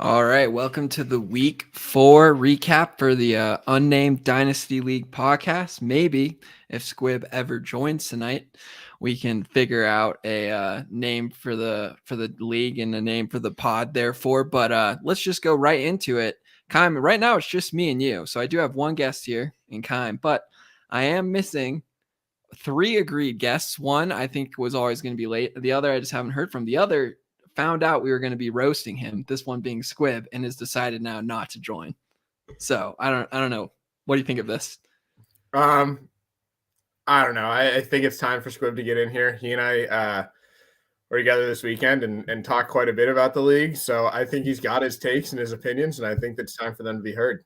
All right, welcome to the week 4 recap for the unnamed Dynasty League podcast. Maybe if Squibb ever joins tonight, we can figure out a name for the league and a name for the pod. Therefore, but let's just go right into it. Kyle, right now it's just me and you, so I do have one guest here in Kyle, but I am missing 3 agreed guests. One I think was always going to be late. The other I just haven't heard from. The other found out we were going to be roasting him, this one being Squibb, and has decided now not to join. So I don't know. What do you think of this? I don't know. I think it's time for Squibb to get in here. He and I were together this weekend and talked quite a bit about the league. So I think he's got his takes and his opinions, and I think it's time for them to be heard.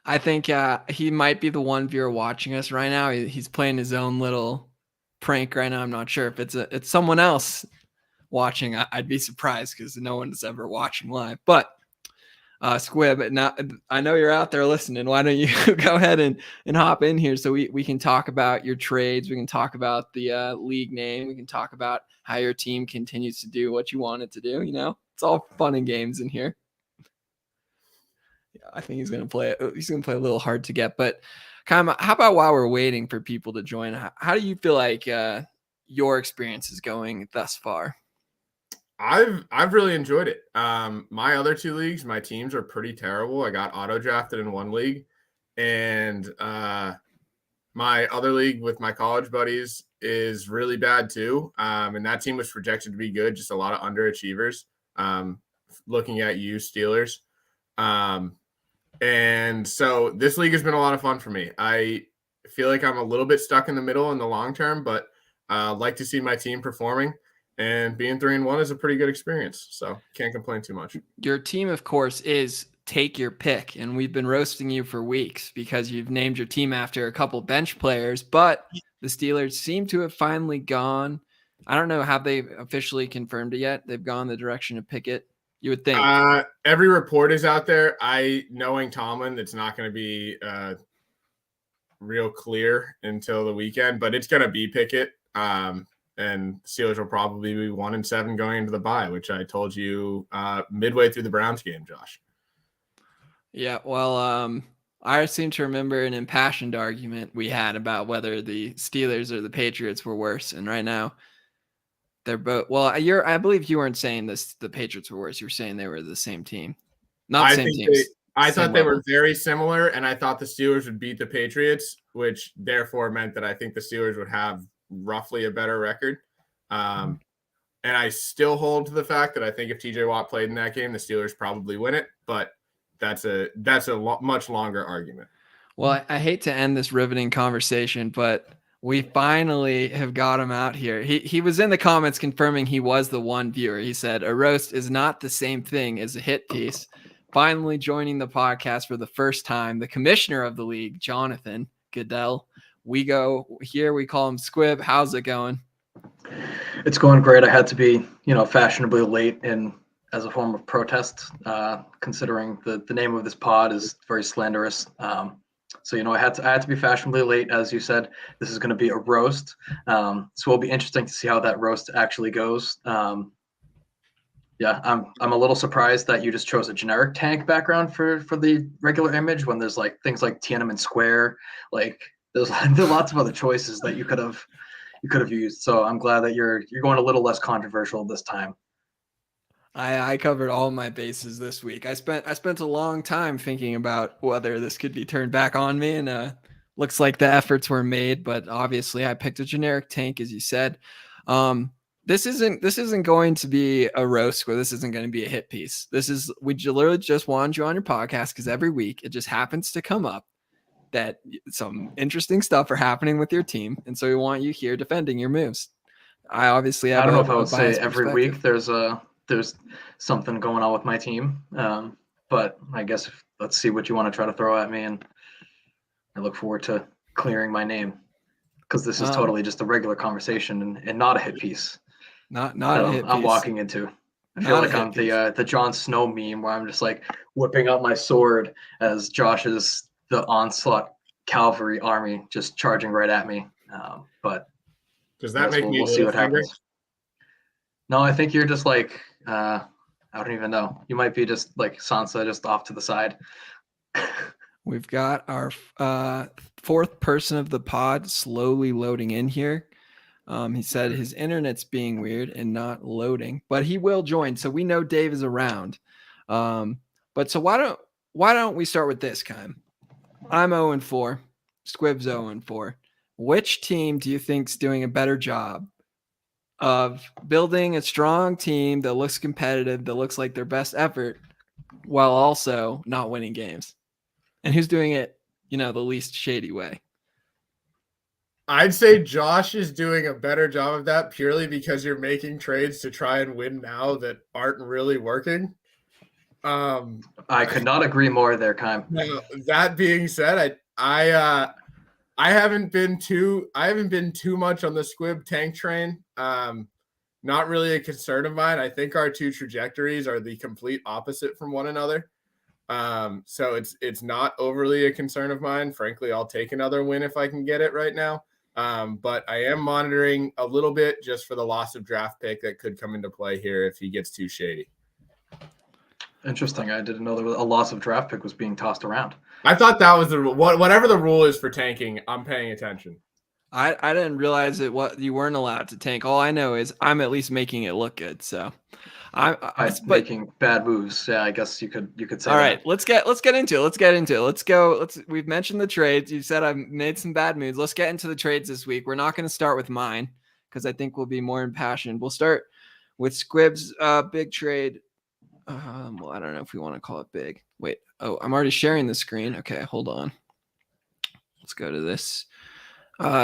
I think he might be the one viewer watching us right now. He's playing his own little prank right now. I'm not sure if it's someone else watching. I'd be surprised because no one's ever watching live. But Squibb, now I know you're out there listening. Why don't you go ahead and hop in here so we can talk about your trades. We can talk about the league name. We can talk about how your team continues to do what you want it to do. You know, it's all fun and games in here. Yeah, I think he's gonna play. He's gonna play a little hard to get, but how about while we're waiting for people to join, how do you feel like your experience is going thus far? I've really enjoyed it. My other 2 leagues, my teams are pretty terrible. I got auto drafted in one league, and my other league with my college buddies is really bad too. And that team was projected to be good, just a lot of underachievers. Looking at you, Steelers. And so this league has been a lot of fun for me. I feel like I'm a little bit stuck in the middle in the long term, but like to see my team performing. And being 3-1 is a pretty good experience. So can't complain too much. Your team, of course, is take your pick. And we've been roasting you for weeks because you've named your team after a couple bench players. But the Steelers seem to have finally gone. I don't know. Have they officially confirmed it yet? They've gone the direction of Pickett. You would think. Every report is out there. Knowing Tomlin, it's not going to be real clear until the weekend, but it's going to be Pickett. And Steelers will probably be 1-7 going into the bye, which I told you midway through the Browns game, Josh. Yeah, well, I seem to remember an impassioned argument we had about whether the Steelers or the Patriots were worse, and right now they're both. Well, I believe you weren't saying this. The Patriots were worse. You're saying they were the same team, not the same team. I thought they were very similar, and I thought the Steelers would beat the Patriots, which therefore meant that I think the Steelers would have roughly a better record. And I still hold to the fact that I think if TJ Watt played in that game, the Steelers probably win it, but that's a much longer argument. Well, I hate to end this riveting conversation, but we finally have got him out here. He was in the comments confirming he was the one viewer. He said, a roast is not the same thing as a hit piece. Finally joining the podcast for the first time, the commissioner of the league, Jonathan Goodell. We call him Squibb. How's it going? It's going great. I had to be, fashionably late as a form of protest, considering the name of this pod is very slanderous. So, I had to be fashionably late. As you said, this is going to be a roast. So it'll be interesting to see how that roast actually goes. Yeah, I'm a little surprised that you just chose a generic tank background for the regular image when there's like things like Tiananmen Square. Like there's lots of other choices that you could have used. So I'm glad that you're going a little less controversial this time. I covered all my bases this week. I spent a long time thinking about whether this could be turned back on me, and looks like the efforts were made. But obviously, I picked a generic tank, as you said. This isn't going to be a roast, or this isn't going to be a hit piece. We literally just wanted you on your podcast because every week it just happens to come up that some interesting stuff are happening with your team, and so we want you here defending your moves. I obviously have. I don't know if I would say every week there's something going on with my team, but I guess let's see what you want to try to throw at me, and I look forward to clearing my name because this is totally just a regular conversation and not a hit piece. Not a hit piece. I'm walking into. I feel like I'm the Jon Snow meme where I'm just like whipping out my sword as Josh is the onslaught cavalry army just charging right at me. But does that make me we'll see what happens. No, I think you're just like I don't even know. You might be just like Sansa, just off to the side. We've got our fourth person of the pod slowly loading in here. He said his internet's being weird and not loading, but he will join. So we know Dave is around. But so why don't we start with this, Kym? I'm 0-4. Squibb's 0-4. Which team do you think's doing a better job of building a strong team that looks competitive, that looks like their best effort, while also not winning games? And who's doing it, the least shady way? I'd say Josh is doing a better job of that purely because you're making trades to try and win now that aren't really working. I could not agree more there, Kym. Now, that being said, I haven't been too much on the Squibb tank train. Not really a concern of mine. I think our two trajectories are the complete opposite from one another. So it's not overly a concern of mine. Frankly, I'll take another win if I can get it right now. But I am monitoring a little bit just for the loss of draft pick that could come into play here if he gets too shady. Interesting. I didn't know there was a loss of draft pick was being tossed around. I thought that was the rule. Whatever the rule is for tanking, I'm paying attention. I didn't realize that you weren't allowed to tank. All I know is I'm at least making it look good. So I'm making bad moves. Yeah, I guess you could say. All that. Right, let's get into it. Let's go. We've mentioned the trades. You said I've made some bad moves. Let's get into the trades this week. We're not going to start with mine because I think we'll be more impassioned. We'll start with Squibb's big trade. Well, I don't know if we want to call it big. Wait. Oh, I'm already sharing the screen. Okay, hold on. Let's go to this.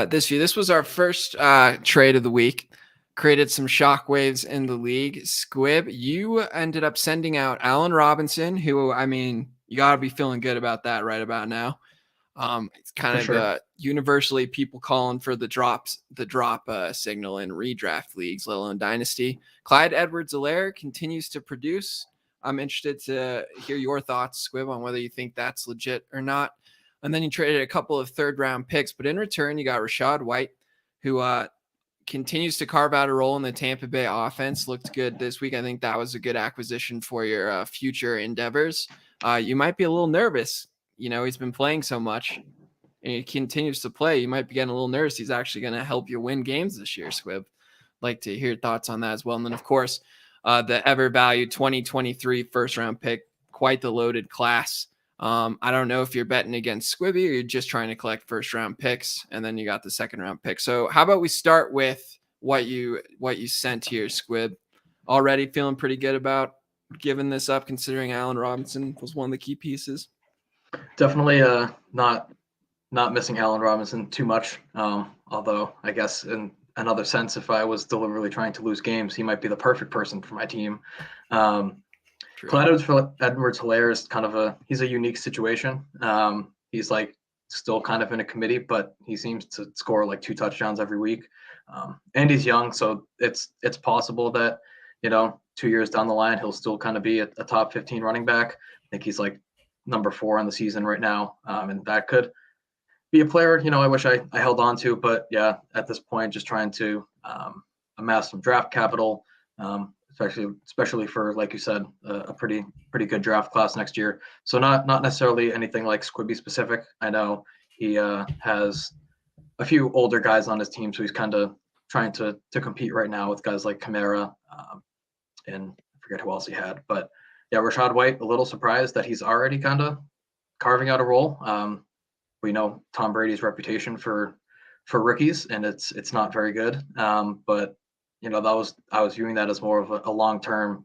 This view. This was our first trade of the week. Created some shockwaves in the league. Squibb, you ended up sending out Allen Robinson, who, I mean, you got to be feeling good about that right about now. It's kind of universally people calling for the drop signal in redraft leagues, let alone dynasty. Clyde Edwards-Helaire continues to produce. I'm interested to hear your thoughts, Squibb, on whether you think that's legit or not. And then you traded a couple of third-round picks, but in return, you got Rachaad White, who continues to carve out a role in the Tampa Bay offense. Looked good this week. I think that was a good acquisition for your future endeavors. You might be a little nervous. He's been playing so much and he continues to play. You might be getting a little nervous. He's actually going to help you win games this year, Squibb. Like to hear your thoughts on that as well. And then, of course, the ever valued 2023 first round pick, quite the loaded class. I don't know if you're betting against Squibby or you're just trying to collect first round picks, and then you got the second round pick. So how about we start with what you sent here, Squibb? Already feeling pretty good about giving this up, considering Allen Robinson was one of the key pieces. Definitely not missing Allen Robinson too much. Although I guess in another sense, if I was deliberately trying to lose games, he might be the perfect person for my team. Clyde Edwards-Helaire is kind of he's a unique situation. He's like still kind of in a committee, but he seems to score like 2 touchdowns every week. And he's young, so it's possible that 2 years down the line he'll still kind of be a top 15 running back. I think he's like number 4 on the season right now, and that could be a player I wish I held on to. But yeah, at this point, just trying to amass some draft capital. Especially for, like you said, a pretty good draft class next year. So not necessarily anything like Squibby specific. I know he has a few older guys on his team, so he's kind of trying to compete right now with guys like Kamara, and I forget who else he had. But yeah, Rachaad White, a little surprised that he's already kind of carving out a role. We know Tom Brady's reputation for rookies, and it's not very good. But I was viewing that as more of a long-term,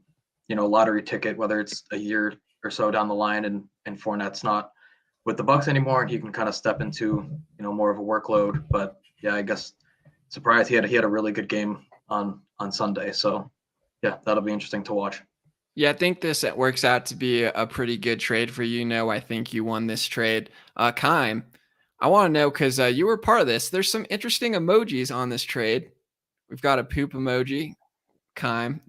lottery ticket, whether it's a year or so down the line and Fournette's not with the Bucs anymore, and he can kind of step into, more of a workload. But yeah, I guess surprised he had a really good game on Sunday. So yeah, that'll be interesting to watch. Yeah, I think this works out to be a pretty good trade for you. I think you won this trade. Kym, I want to know, because you were part of this. There's some interesting emojis on this trade. We've got a poop emoji, Kym.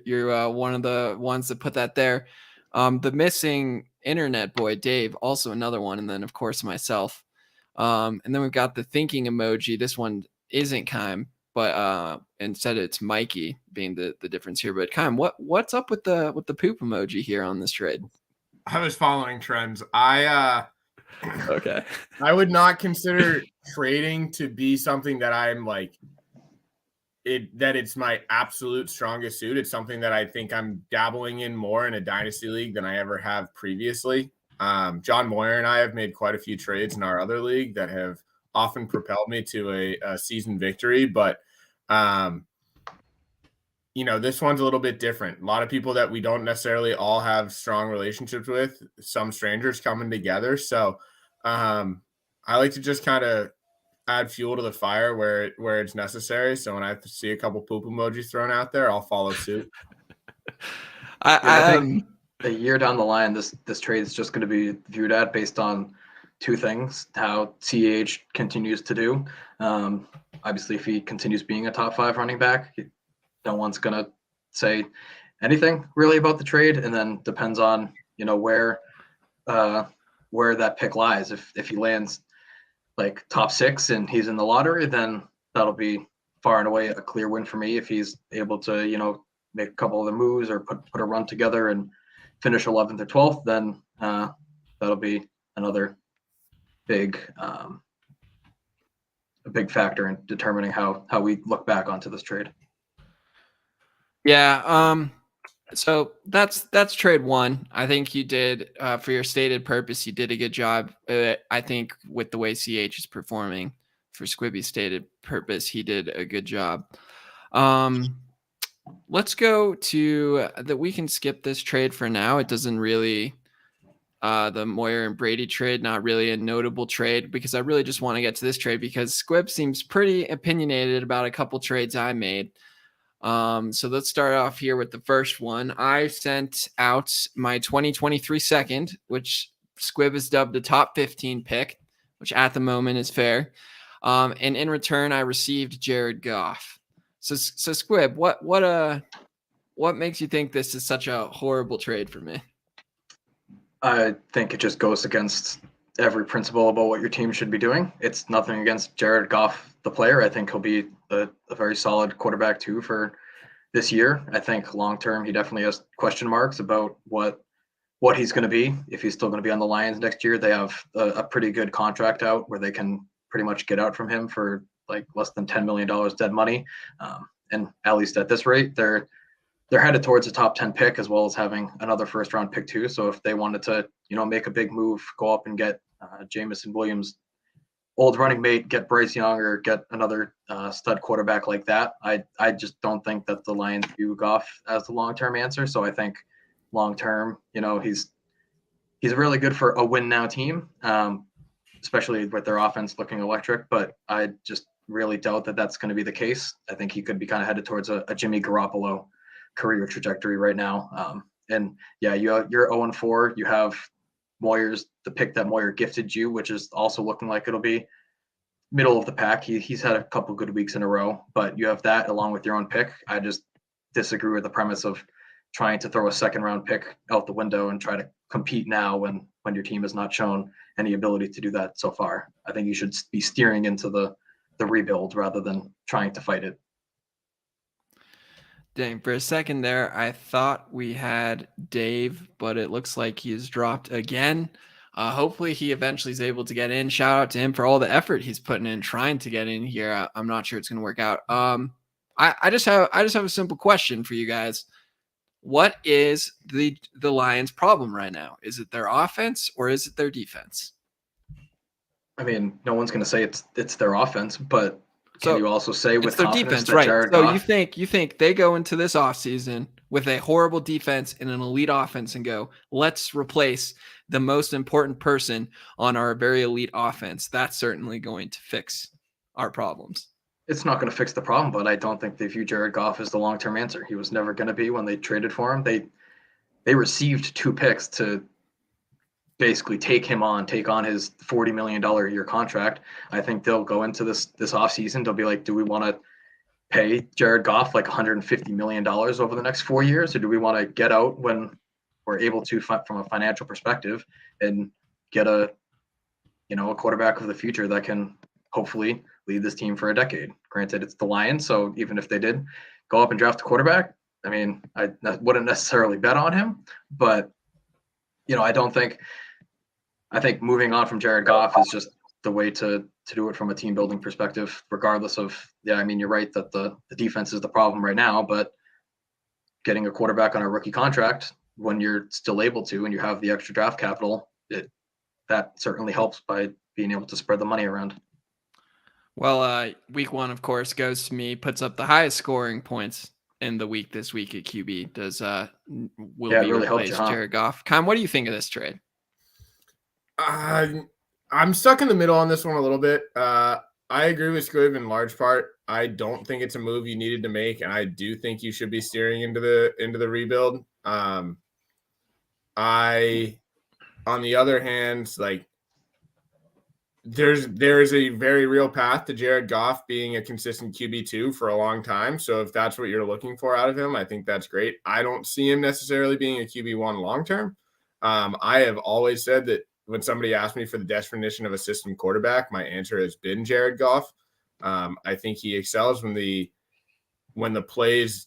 You're one of the ones that put that there. The missing internet boy, Dave, also another one. And then, of course, myself. And then we've got the thinking emoji. This one isn't Kym, but instead it's Mikey being the difference here. But Kyle, what's up with the poop emoji here on this trade? I was following trends. Okay. I would not consider trading to be something that I'm like it's my absolute strongest suit. It's something that I think I'm dabbling in more in a dynasty league than I ever have previously. John Moyer and I have made quite a few trades in our other league that have often propelled me to a season victory, but this one's a little bit different. A lot of people that we don't necessarily all have strong relationships with, some strangers coming together. So I like to just kind of add fuel to the fire where it's necessary. So when I see a couple poop emojis thrown out there, I'll follow suit. I think a year down the line, this trade is just going to be viewed at based on two things: how CH continues to do. Obviously, if he continues being a top 5 running back, no one's going to say anything really about the trade, and then depends on where that pick lies. If he lands like top 6 and he's in the lottery, then that'll be far and away a clear win for me. If he's able to make a couple other moves or put a run together and finish 11th or 12th, then that'll be another big a big factor in determining how we look back onto this trade. Yeah. So that's trade 1. I think you did, for your stated purpose, you did a good job. I think with the way CH is performing for Squibby's stated purpose, he did a good job. Let's go to that. We can skip this trade for now. It doesn't really, the Moyer and Brady trade, not really a notable trade, because I really just want to get to this trade because Squibb seems pretty opinionated about a couple trades I made. So let's start off here with the first one. I sent out my 2023 second, which Squibb has dubbed the top 15 pick, which at the moment is fair. And in return, I received Jared Goff. So Squibb, what makes you think this is such a horrible trade for me? I think it just goes against every principle about what your team should be doing. It's nothing against Jared Goff, the player. I think he'll be a very solid quarterback too for this year. I think long term he definitely has question marks about what he's going to be, if he's still going to be on the Lions next year. They have a pretty good contract out where they can pretty much get out from him for like less than $10 million dead money. And at least at this rate, they're headed towards a top 10 pick, as well as having another first round pick too. So if they wanted to, make a big move, go up and get Jameson Williams, old running mate, get Bryce Young, or get another stud quarterback like that, I just don't think that the Lions view Goff as the long-term answer. So I think long-term, he's really good for a win now team, especially with their offense looking electric. But I just really doubt that that's going to be the case. I think he could be kind of headed towards a Jimmy Garoppolo career trajectory right now. And yeah, you're 0-4. You have Moyer's, the pick that Moyer gifted you, which is also looking like it'll be middle of the pack. He's had a couple good weeks in a row, but you have that along with your own pick. I just disagree with the premise of trying to throw a second round pick out the window and try to compete now when your team has not shown any ability to do that so far. I think you should be steering into the rebuild rather than trying to fight it. Dang, for a second there, I thought we had Dave, but it looks like he's dropped again. Hopefully he eventually is able to get in. Shout out to him for all the effort he's putting in trying to get in here. I'm not sure it's going to work out. I just have a simple question for you guys. What is the Lions' problem right now? Is it their offense or is it their defense? I mean, no one's going to say it's their offense, but can you also say with their confidence defense, that right? Jared So Goff, you think they go into this offseason with a horrible defense and an elite offense and go, let's replace the most important person on our very elite offense. That's certainly going to fix our problems. It's not going to fix the problem, but I don't think they view Jared Goff as the long-term answer. He was never going to be when they traded for him. They received 2 picks to basically take on his $40 million a year contract. I think they'll go into this offseason. They'll be like, do we want to pay Jared Goff like $150 million over the next 4 years? Or do we want to get out when we're able to, from a financial perspective, and get a quarterback of the future that can hopefully lead this team for a decade. Granted, it's the Lions, so even if they did go up and draft a quarterback, I mean, I wouldn't necessarily bet on him, but I think moving on from Jared Goff is just the way to do it from a team building perspective, regardless of, I mean, you're right that the defense is the problem right now, but getting a quarterback on a rookie contract when you're still able to and you have the extra draft capital, that certainly helps by being able to spread the money around. Well, week 1, of course, goes to me, puts up the highest scoring points in the week this week at QB. Will be really replaced Jared Goff. Kyle, what do you think of this trade? I'm stuck in the middle on this one a little bit. I agree with Squibb in large part. I don't think it's a move you needed to make, and I do think you should be steering into the rebuild. On the other hand, like there is a very real path to Jared Goff being a consistent QB2 for a long time. So if that's what you're looking for out of him, I think that's great. I don't see him necessarily being a QB1 long term. I have always said that when somebody asked me for the definition of a system quarterback, my answer has been Jared Goff. I think he excels when the plays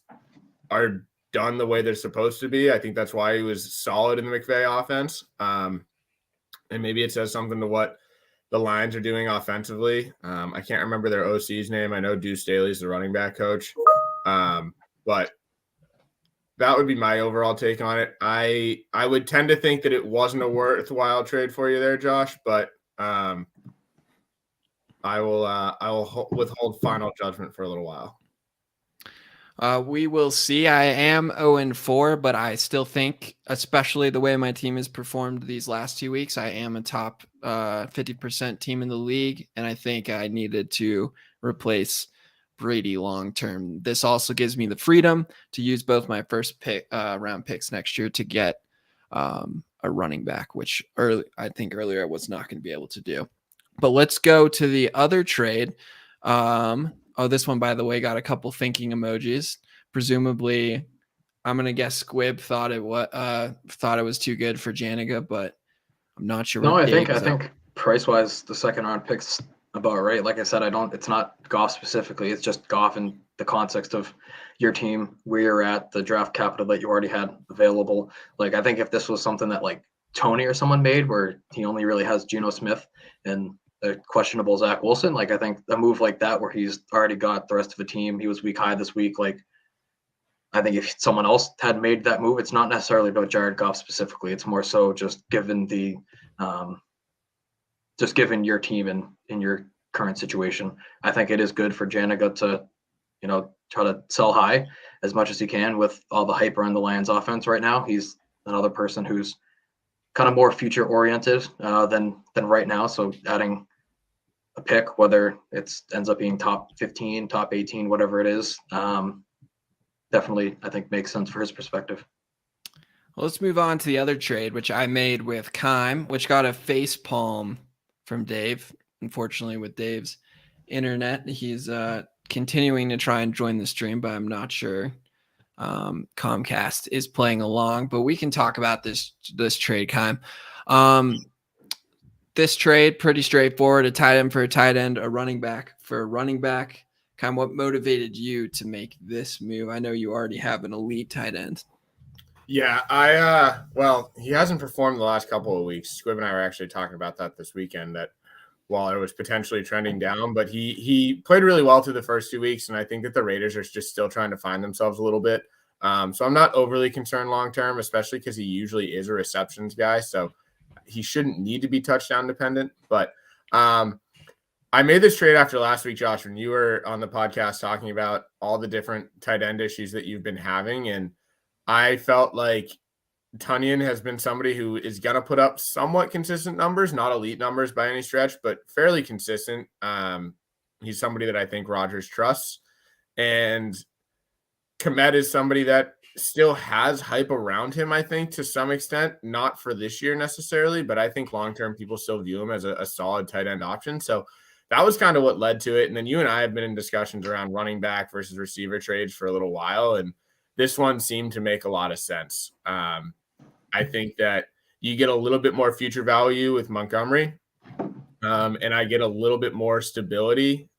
are done the way they're supposed to be. I think that's why he was solid in the McVay offense. And maybe it says something to what the Lions are doing offensively. I can't remember their OC's name. I know Deuce Staley's the running back coach. But that would be my overall take on it. I would tend to think that it wasn't a worthwhile trade for you there, Josh, but I will withhold final judgment for a little while. We will see. I am 0-4, but I still think, especially the way my team has performed these last 2 weeks, I am a top 50% team in the league, and I think I needed to replace Brady long term. This also gives me the freedom to use both my first round picks next year to get a running back, which I think earlier I was not going to be able to do. But let's go to the other trade. This one, by the way, got a couple thinking emojis. Presumably, I'm gonna guess Squibb thought it was too good for Janiga, but I'm not sure. No, I think price wise, the second round pick's about right. Like I said, it's not Goff specifically. It's just Goff in the context of your team, where you're at, the draft capital that you already had available. Like, I think if this was something that like Tony or someone made, where he only really has Geno Smith and a questionable Zach Wilson, like I think a move like that where he's already got the rest of the team, he was week high this week, like I think if someone else had made that move, it's not necessarily about Jared Goff specifically. It's more so just given your team and in your current situation. I think it is good for Janiga to, try to sell high as much as he can with all the hype around the Lions offense right now. He's another person who's kind of more future oriented than right now. So adding a pick, whether it ends up being top 15, top 18, whatever it is, definitely I think makes sense for his perspective. Well, let's move on to the other trade, which I made with Kime, which got a face palm from Dave. Unfortunately, with Dave's internet, he's continuing to try and join the stream, but I'm not sure Comcast is playing along. But we can talk about this trade, Kime. This trade, pretty straightforward. A tight end for a tight end, a running back for a running back. Kime, what motivated you to make this move? I know you already have an elite tight end. Yeah, well, he hasn't performed the last couple of weeks. Squibb and I were actually talking about that this weekend, that while it was potentially trending down, but he played really well through the first 2 weeks, and I think that the Raiders are just still trying to find themselves a little bit. So I'm not overly concerned long-term, especially because he usually is a receptions guy, so he shouldn't need to be touchdown dependent. But I made this trade after last week, Josh, when you were on the podcast talking about all the different tight end issues that you've been having, and I felt like Tunyon has been somebody who is going to put up somewhat consistent numbers, not elite numbers by any stretch, but fairly consistent. He's somebody that I think Rodgers trusts. And Kmet is somebody that still has hype around him, I think, to some extent, not for this year necessarily, but I think long-term people still view him as a solid tight end option. So that was kind of what led to it. And then you and I have been in discussions around running back versus receiver trades for a little while, and this one seemed to make a lot of sense. I think that you get a little bit more future value with Montgomery. and I get a little bit more stability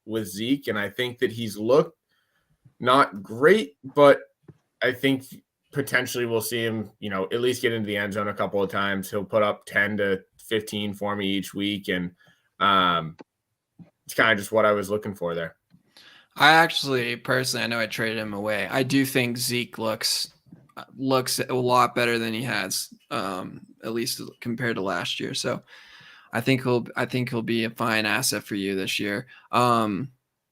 with Zeke. And I think that he's looked not great, but I think potentially we'll see him, at least get into the end zone a couple of times. He'll put up 10 to 15 for me each week. And it's kind of just what I was looking for there. I actually, personally, I know I traded him away. I do think Zeke looks a lot better than he has, at least compared to last year. So I think he'll be a fine asset for you this year.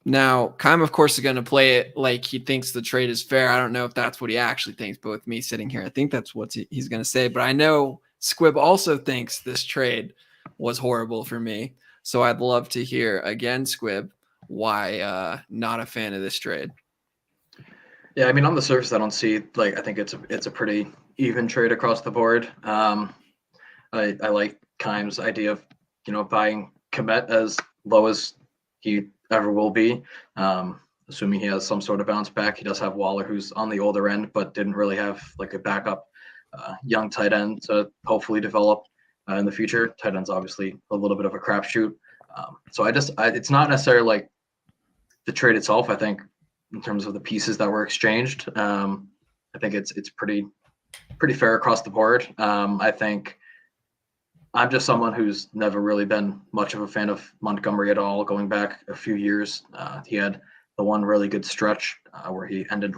Now, Keim, of course, is going to play it like he thinks the trade is fair. I don't know if that's what he actually thinks, but with me sitting here, I think that's what he's going to say. But I know Squibb also thinks this trade was horrible for me. So I'd love to hear, again, Squibb, why not a fan of this trade. Yeah, I mean, on the surface, I don't see, I think it's a pretty even trade across the board. I like Keim's idea of, buying Kmet as low as he ever will be, assuming he has some sort of bounce back. He does have Waller, who's on the older end, but didn't really have a backup young tight end to hopefully develop in the future. Tight end's obviously a little bit of a crapshoot. So it's not necessarily the trade itself. I think in terms of the pieces that were exchanged, I think it's pretty fair across the board. I think I'm just someone who's never really been much of a fan of Montgomery at all. Going back a few years, he had the one really good stretch where he ended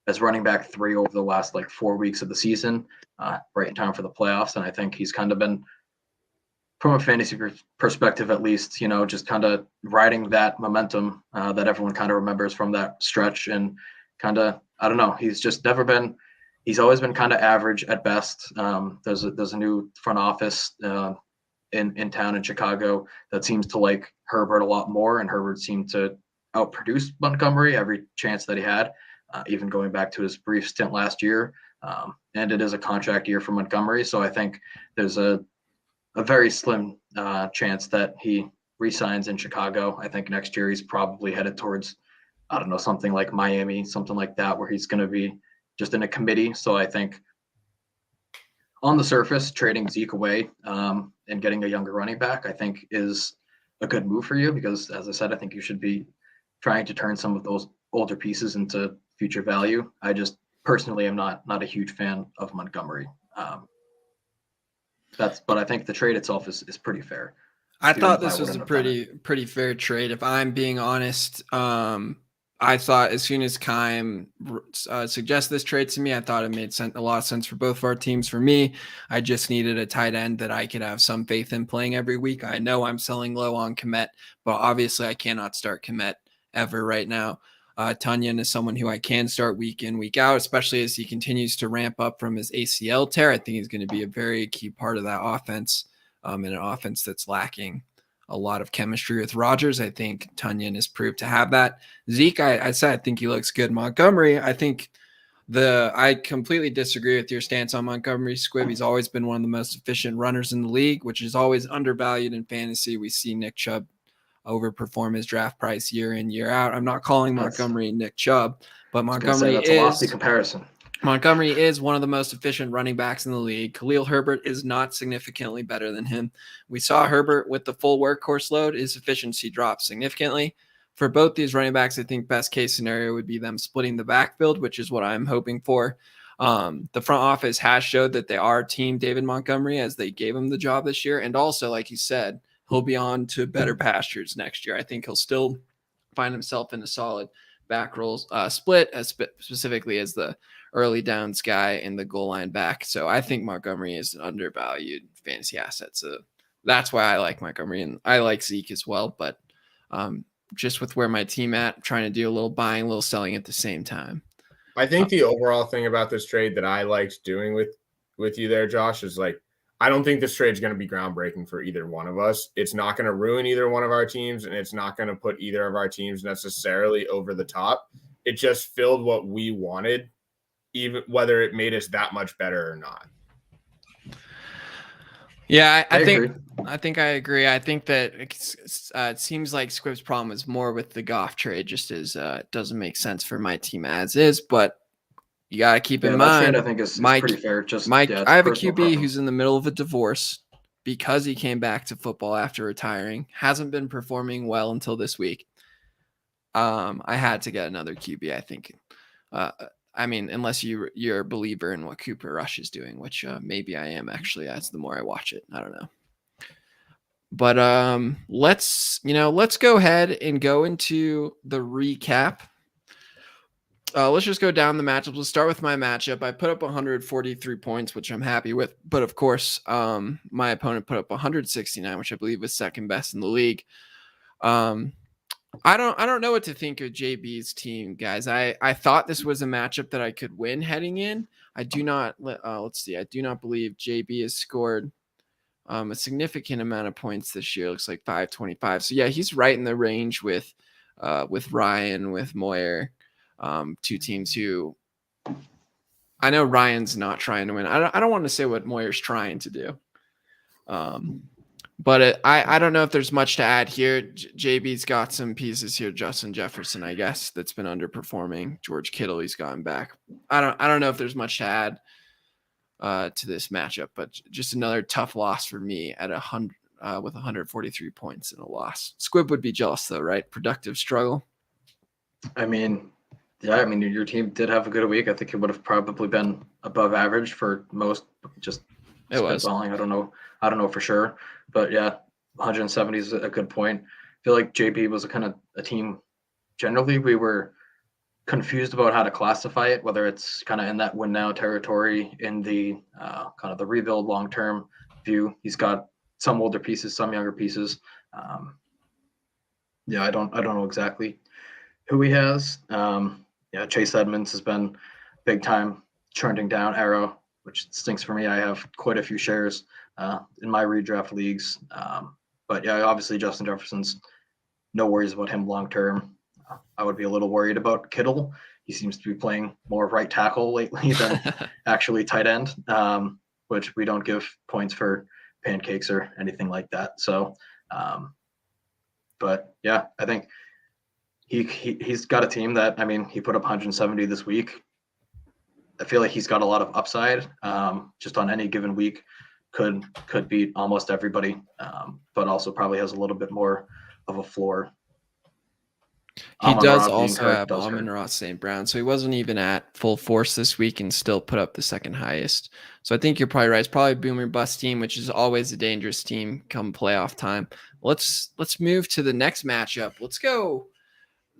as running back 3 over the last 4 weeks of the season, right in time for the playoffs. And I think he's kind of been, from a fantasy perspective at least, just kind of riding that momentum that everyone kind of remembers from that stretch. And kind of, I don't know, he's always been kind of average at best. There's a new front office in town in Chicago that seems to like Herbert a lot more, and Herbert seemed to outproduce Montgomery every chance that he had, even going back to his brief stint last year. And it is a contract year for Montgomery, so I think there's a very slim chance that he re-signs in Chicago. I think next year he's probably headed towards, I don't know, something like Miami, something like that, where he's going to be just in a committee. So I think on the surface, trading Zeke away and getting a younger running back, I think is a good move for you, because as I said, I think you should be trying to turn some of those older pieces into future value. I just personally am not a huge fan of Montgomery. But I think the trade itself is pretty fair. I thought this was a pretty fair trade. If I'm being honest, I thought as soon as Keim suggested this trade to me, I thought it made a lot of sense for both of our teams. For me, I just needed a tight end that I could have some faith in playing every week. I know I'm selling low on Kmet, but obviously I cannot start Kmet ever right now. Tonyan is someone who I can start week in, week out, especially as he continues to ramp up from his ACL tear. I think he's going to be a very key part of that offense, in an offense that's lacking a lot of chemistry with Rodgers. I think Tonyan is proved to have that. Zeke, I said, I think he looks good. Montgomery, I think I completely disagree with your stance on Montgomery. Squibb, he's always been one of the most efficient runners in the league, which is always undervalued in fantasy. We see Nick Chubb overperform his draft price year in, year out. I'm not calling Montgomery Nick Chubb, but Montgomery that's a lofty comparison. Montgomery is one of the most efficient running backs in the league. Khalil Herbert is not significantly better than him. We saw Herbert with the full workhorse load, his efficiency dropped significantly. For both these running backs, I think best case scenario would be them splitting the backfield, which is what I'm hoping for. The front office has showed that they are team David Montgomery, as they gave him the job this year. And also, like you said, he'll be on to better pastures next year. I think he'll still find himself in a solid back roll split, specifically as the early downs guy in the goal line back. So I think Montgomery is an undervalued fantasy asset. So that's why I like Montgomery, and I like Zeke as well. But just with where my team at, I'm trying to do a little buying, a little selling at the same time. I think the overall thing about this trade that I liked doing with you there, Josh, is I don't think this trade is going to be groundbreaking for either one of us. It's not going to ruin either one of our teams, and it's not going to put either of our teams necessarily over the top. It just filled what we wanted, even whether it made us that much better or not. Yeah, I think I agree. I think that it seems like Squibb's problem is more with the Goff trade, just as it doesn't make sense for my team as is. But you got to keep in mind, trade, I think is pretty fair. I have a QB who's in the middle of a divorce. because he came back to football after retiring. Hasn't been performing well until this week. I had to get another QB, I think. I mean, unless you're a believer in what Cooper Rush is doing, which maybe I am actually, as the more I watch it. I don't know. But let's go ahead and go into the recap. Let's just go down the matchups. We'll start with my matchup. I put up 143 points, which I'm happy with. But of course, my opponent put up 169, which I believe was second best in the league. I don't know what to think of JB's team, guys. I thought this was a matchup that I could win heading in. I do not. Let's see. I do not believe JB has scored a significant amount of points this year. It looks like 525. So yeah, he's right in the range with Ryan, with Moyer. Two teams who I know Ryan's not trying to win. I don't want to say what Moyer's trying to do. But I don't know if there's much to add here. JB's got some pieces here. Justin Jefferson, I guess, that's been underperforming. George Kittle, he's gotten back. I don't know if there's much to add to this matchup, but just another tough loss for me at 100 with 143 points in a loss. Squibb would be jealous though, right? Productive struggle. I mean, yeah, I mean, your team did have a good week. I think it would have probably been above average for most. Just spitballing. I don't know for sure, but yeah, 170 is a good point. I feel like JP was a team. Generally, we were confused about how to classify it, whether it's kind of in that win now territory, in the kind of the rebuild long term view. He's got some older pieces, some younger pieces. Yeah, I don't know exactly who he has. Yeah, Chase Edmonds has been big time trending down arrow, which stinks for me. I have quite a few shares in my redraft leagues. But yeah, obviously Justin Jefferson's no worries about him long term. I would be a little worried about Kittle. He seems to be playing more right tackle lately than actually tight end, which we don't give points for pancakes or anything like that. So, but yeah, I think he's got a team that, I mean, he put up 170 this week. I feel like he's got a lot of upside. Just on any given week, could beat almost everybody, but also probably has a little bit more of a floor. He does also have Amon-Ra St. Brown, so he wasn't even at full force this week and still put up the second highest. So I think you're probably right. It's probably a boomer bust team, which is always a dangerous team come playoff time. Let's move to the next matchup. Let's go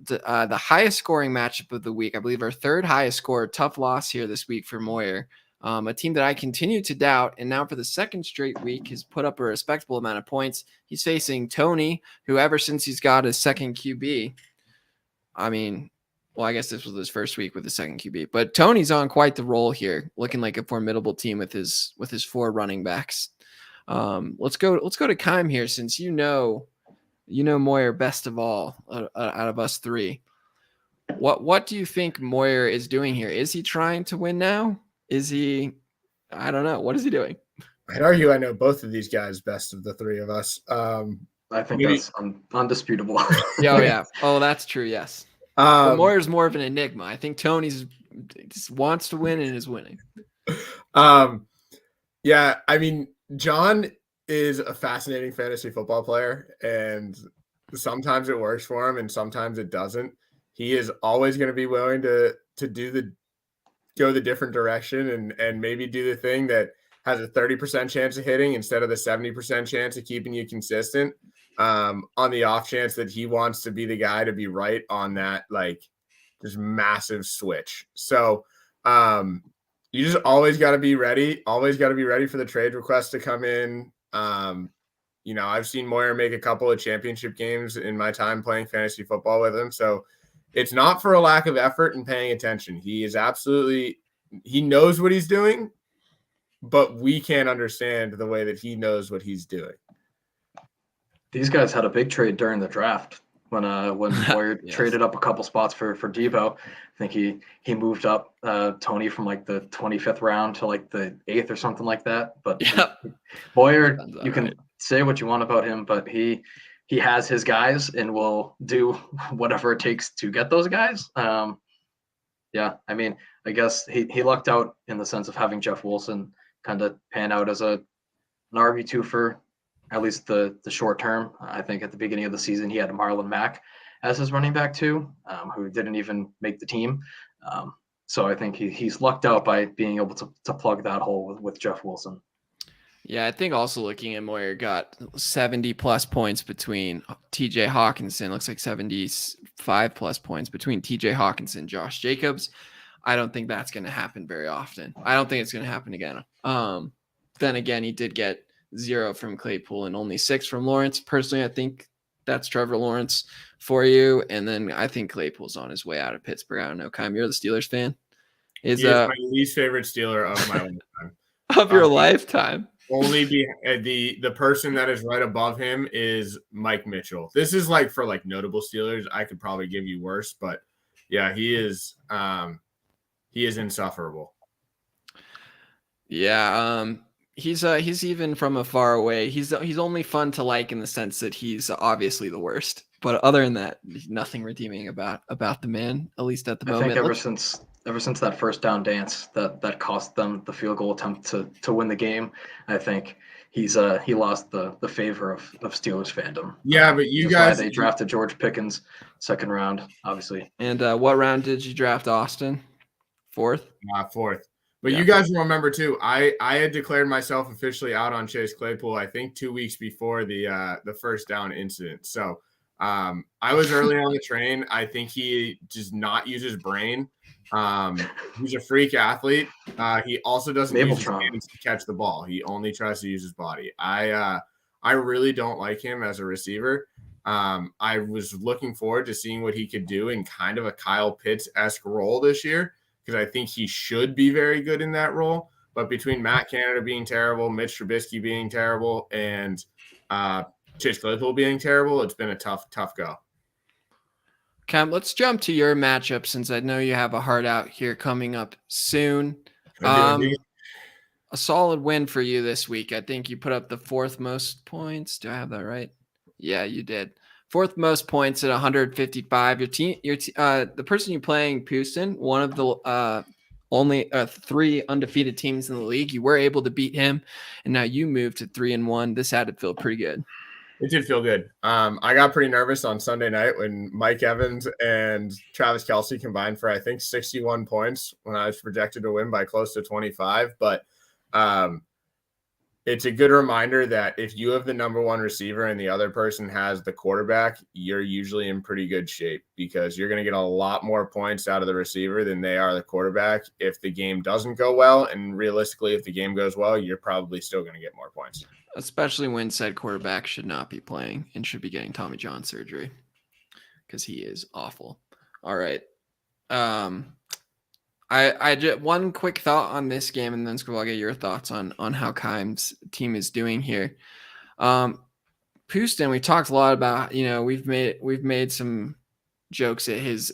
the highest scoring matchup of the week. I believe our third highest score. Tough loss here this week for Moyer. A team that I continue to doubt, and now for the second straight week has put up a respectable amount of points. He's facing Tony, who ever since he's got his second QB, I mean, well, I guess this was his first week with the second QB, but Tony's on quite the roll here, looking like a formidable team with his four running backs. Let's go to Kime here, since you know Moyer best of all out of us three. What do you think Moyer is doing here? Is he trying to win now? Is he? I don't know. What is he doing? I'd argue I know both of these guys best of the three of us. I think that's undisputable. Yeah. Oh, that's true. Yes. But Moyer's more of an enigma. I think Tony's just wants to win and is winning. Yeah. I mean, John is a fascinating fantasy football player, and sometimes it works for him and sometimes it doesn't. He is always going to be willing to go the different direction and maybe do the thing that has a 30% chance of hitting instead of the 70% chance of keeping you consistent, on the off chance that he wants to be the guy to be right on that, like, just massive switch. So you just always got to be ready. Always got to be ready for the trade request to come in. I've seen Moyer make a couple of championship games in my time playing fantasy football with him. So it's not for a lack of effort and paying attention. He knows what he's doing, but we can't understand the way that he knows what he's doing. These guys had a big trade during the draft when Moyer Yes. traded up a couple spots for Debo. I think he moved up Tony from like the 25th round to like the 8th or something like that. But Moyer, you can say what you want about him, but he has his guys and will do whatever it takes to get those guys. Yeah, I mean, I guess he lucked out in the sense of having Jeff Wilson kind of pan out as a RB2 for at least the short term. I think at the beginning of the season he had Marlon Mack as his running back too, who didn't even make the team. So I think he's lucked out by being able to plug that hole with Jeff Wilson. Yeah, I think also looking at Moyer got 70 plus points between TJ Hawkinson, looks like 75 plus points between TJ Hawkinson, Josh Jacobs. I don't think that's going to happen very often. I don't think it's going to happen again. Then again, he did get 0 from Claypool and only 6 from Lawrence. Personally, I think that's Trevor Lawrence for you. And then I think Claypool's on his way out of Pittsburgh. I don't know, Kyle, you're the Steelers fan. He is my least favorite Steeler of my lifetime. Of your lifetime. Only the person that is right above him is Mike Mitchell. This is like for like notable Steelers. I could probably give you worse, but yeah, he is insufferable. Yeah, he's even from afar away. He's only fun to like in the sense that he's obviously the worst. But other than that, nothing redeeming about the man, at least at the moment. I think ever since that first down dance that cost them the field goal attempt to win the game, I think he lost the favor of Steelers fandom. Yeah, but you guys, they drafted George Pickens second round, obviously. And what round did you draft Austin? Fourth. Fourth. But you guys will remember too. I had declared myself officially out on Chase Claypool. I think 2 weeks before the first down incident. So I was early on the train. I think he does not use his brain. He's a freak athlete. He also doesn't use his hands to catch the ball. He only tries to use his body. I really don't like him as a receiver. I was looking forward to seeing what he could do in kind of a Kyle Pitts-esque role this year, because I think he should be very good in that role. But between Matt Canada being terrible, Mitch Trubisky being terrible, and Chase Claypool being terrible, it's been a tough go. Cam, let's jump to your matchup since I know you have a hard out here coming up soon. A solid win for you this week. I think you put up the 4th most points. Do I have that right? Yeah, you did. 4th most points at 155. The person you're playing, Pustin, one of the only 3 undefeated teams in the league. You were able to beat him, and now you moved to 3-1. This had to feel pretty good. It did feel good. I got pretty nervous on Sunday night when Mike Evans and Travis Kelce combined for, I think, 61 points when I was projected to win by close to 25. But it's a good reminder that if you have the number 1 receiver and the other person has the quarterback, you're usually in pretty good shape, because you're going to get a lot more points out of the receiver than they are the quarterback if the game doesn't go well. And realistically, if the game goes well, you're probably still going to get more points. Especially when said quarterback should not be playing and should be getting Tommy John surgery, because he is awful. All right. I just one quick thought on this game, and then Squibb, I'll get your thoughts on how Keim's team is doing here. Pustin, we talked a lot about, we've made some jokes at his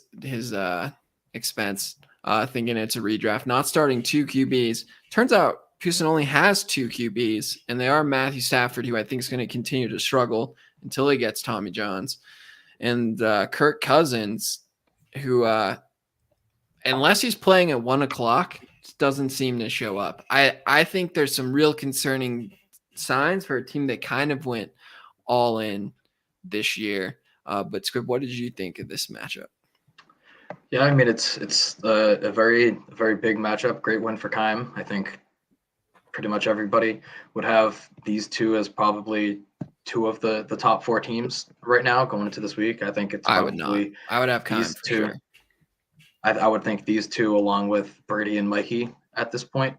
expense, thinking it's a redraft, not starting 2 QBs. Turns out Pustin only has 2 QBs, and they are Matthew Stafford, who I think is going to continue to struggle until he gets Tommy Johns, and Kirk Cousins, who unless he's playing at 1:00, doesn't seem to show up. I think there's some real concerning signs for a team that kind of went all in this year. But Squibb, what did you think of this matchup? Yeah, I mean, it's a very big matchup. Great win for Keim. I think pretty much everybody would have these two as probably 2 of the top 4 teams right now going into this week. I think it's probably, I would have Keim for sure. I would think these 2, along with Brady and Mikey at this point,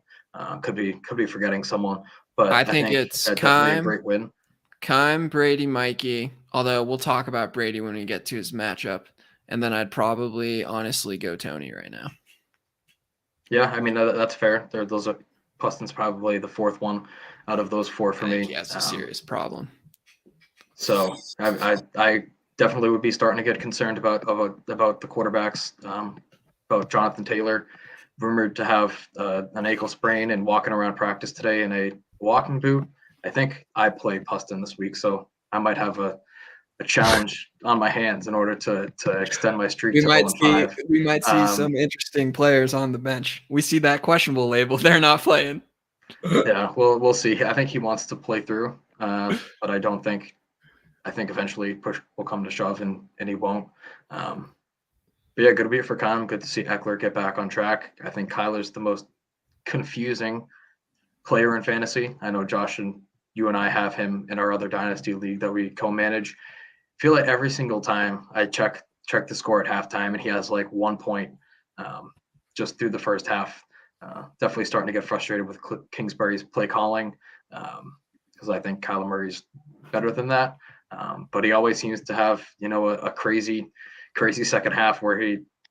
could be forgetting someone. But I think it's Keim, a great win. Keim, Brady, Mikey. Although we'll talk about Brady when we get to his matchup, and then I'd probably honestly go Tony right now. Yeah, I mean that's fair. Those are Pustin's probably the 4th one out of those 4 for me. He has a serious problem. So I definitely would be starting to get concerned about the quarterbacks. About Jonathan Taylor, rumored to have an ankle sprain and walking around practice today in a walking boot. I think I play Pustin this week, so I might have a challenge on my hands in order to extend my streak to 0-5. We might see some interesting players on the bench. We see that questionable label. They're not playing. Yeah, well, we'll see. I think he wants to play through, but I don't think. I think eventually push will come to shove, and he won't. But yeah, good week for Con. Good to see Eckler get back on track. I think Kyler's the most confusing player in fantasy. I know Josh and you and I have him in our other dynasty league that we co-manage. Feel like every single time I check the score at halftime, and he has like 1 point just through the first half. Definitely starting to get frustrated with Kingsbury's play calling because I think Kyler Murray's better than that. But he always seems to have, a crazy second half where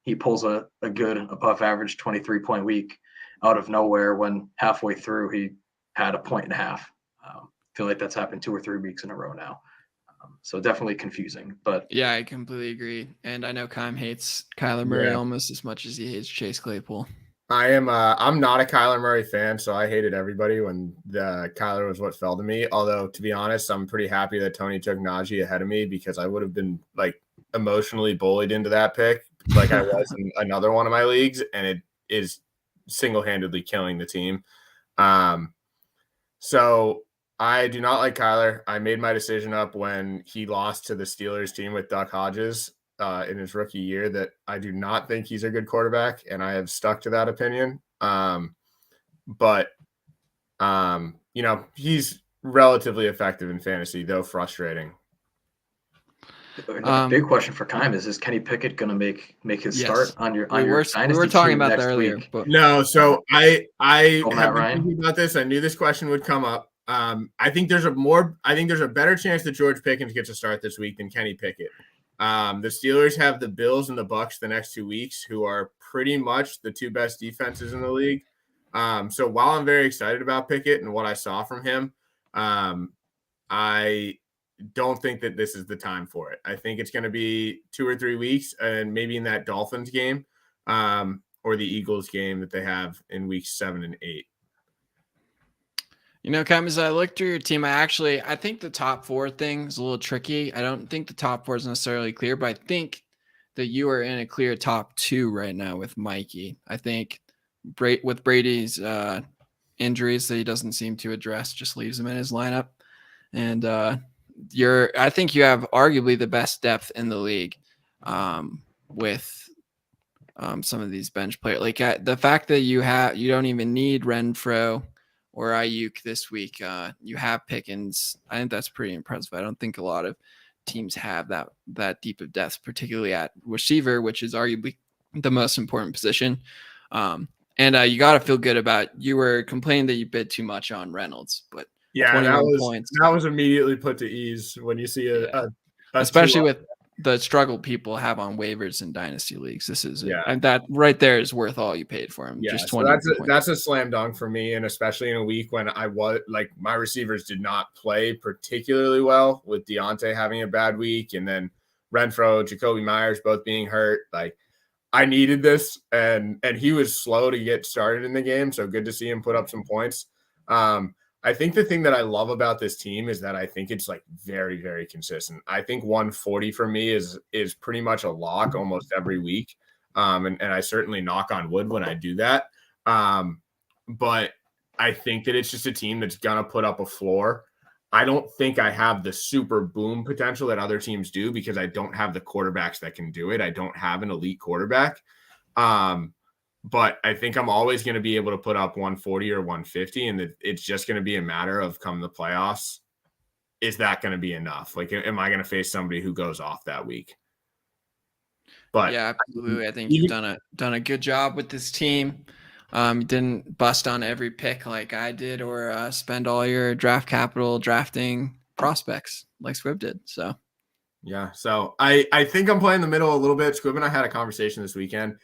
he pulls a good above average 23-point week out of nowhere when halfway through he had a point and a half. Feel like that's happened 2 or 3 weeks in a row now. So definitely confusing, but yeah, I completely agree. And I know Kyle hates Kyler Murray almost as much as he hates Chase Claypool. I'm not a Kyler Murray fan, so I hated everybody when Kyler was what fell to me. Although, to be honest, I'm pretty happy that Tony took Najee ahead of me because I would have been like emotionally bullied into that pick like I was in another one of my leagues, and it is single-handedly killing the team. So I do not like Kyler. I made my decision up when he lost to the Steelers team with Duck Hodges in his rookie year that I do not think he's a good quarterback, and I have stuck to that opinion. But he's relatively effective in fantasy, though frustrating. A big question for Kime is Kenny Pickett going to make his start on your dynasty we were talking team about next that earlier, week? but no. So I Oh, have Matt been Ryan? thinking about this. I knew this question would come up. I think there's a better chance that George Pickens gets a start this week than Kenny Pickett. The Steelers have the Bills and the Bucs the next 2 weeks, who are pretty much the 2 best defenses in the league. So while I'm very excited about Pickett and what I saw from him, I don't think that this is the time for it. I think it's going to be 2 or 3 weeks, and maybe in that Dolphins game or the Eagles game that they have in weeks 7 and 8. Cam, as I looked through your team, I think the top 4 thing is a little tricky. I don't think the top 4 is necessarily clear, but I think that you are in a clear top 2 right now with Mikey. I think with Brady's injuries that he doesn't seem to address, just leaves him in his lineup. And I think you have arguably the best depth in the league with some of these bench players. Like the fact that you don't even need Renfro or Ayuk this week. You have Pickens. I think that's pretty impressive. I don't think a lot of teams have that deep of depth, particularly at receiver, which is arguably the most important position. And you got to feel good about. You were complaining that you bid too much on Reynolds, but yeah, 21 points. That was immediately put to ease when you see especially with the struggle people have on waivers in dynasty leagues. This is and that right there is worth all you paid for him. Yeah, just so that's a slam dunk for me, and especially in a week when I was like my receivers did not play particularly well, with Deontay having a bad week, and then Renfro, Jacoby Myers both being hurt. Like I needed this, and he was slow to get started in the game, so good to see him put up some points. I think the thing that I love about this team is that I think it's like very, very consistent. I think 140 for me is pretty much a lock almost every week. And I certainly knock on wood when I do that. But I think that it's just a team that's going to put up a floor. I don't think I have the super boom potential that other teams do because I don't have the quarterbacks that can do it. I don't have an elite quarterback. But I think I'm always going to be able to put up 140 or 150, and it's just going to be a matter of come the playoffs. Is that going to be enough? Like, am I going to face somebody who goes off that week? But yeah, absolutely. I think you've done a good job with this team. You didn't bust on every pick like I did, or spend all your draft capital drafting prospects like Squibb did. So, yeah. So I think I'm playing the middle a little bit. Squibb and I had a conversation this weekend.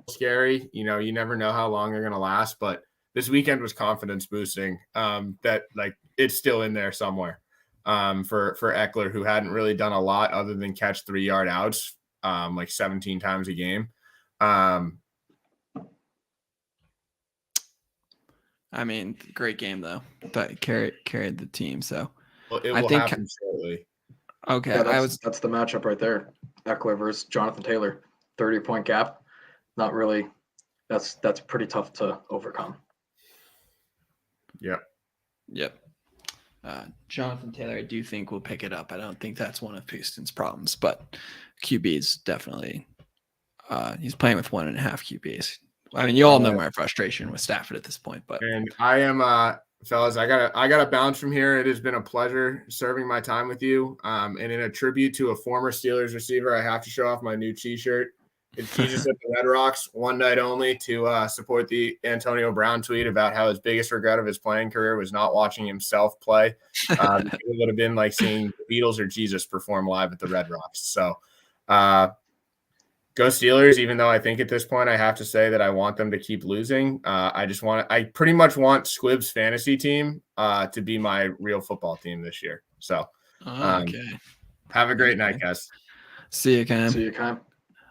Scary, you never know how long they're going to last, but this weekend was confidence boosting. That like it's still in there somewhere. For Eckler, who hadn't really done a lot other than catch 3-yard outs, like 17 times a game. I mean, great game though, but carried the team. So it will happen shortly. Okay, yeah, that's the matchup right there. Eckler versus Jonathan Taylor, 30-point gap. Not really. That's pretty tough to overcome. Yep. Jonathan Taylor, I do think will pick it up. I don't think that's one of Houston's problems, but QB is definitely he's playing with 1.5 QBs. I mean, you all know my frustration with Stafford at this point, but and I am fellas, I gotta bounce from here. It has been a pleasure serving my time with you. And in a tribute to a former Steelers receiver, I have to show off my new T-shirt. It's Jesus at the Red Rocks, one night only, to support the Antonio Brown tweet about how his biggest regret of his playing career was not watching himself play. It would have been like seeing the Beatles or Jesus perform live at the Red Rocks. So go Steelers, even though I think at this point I have to say that I want them to keep losing. I pretty much want Squibb's fantasy team to be my real football team this year. So okay. Have a great night, guys. See you, Cam. See you, Cam.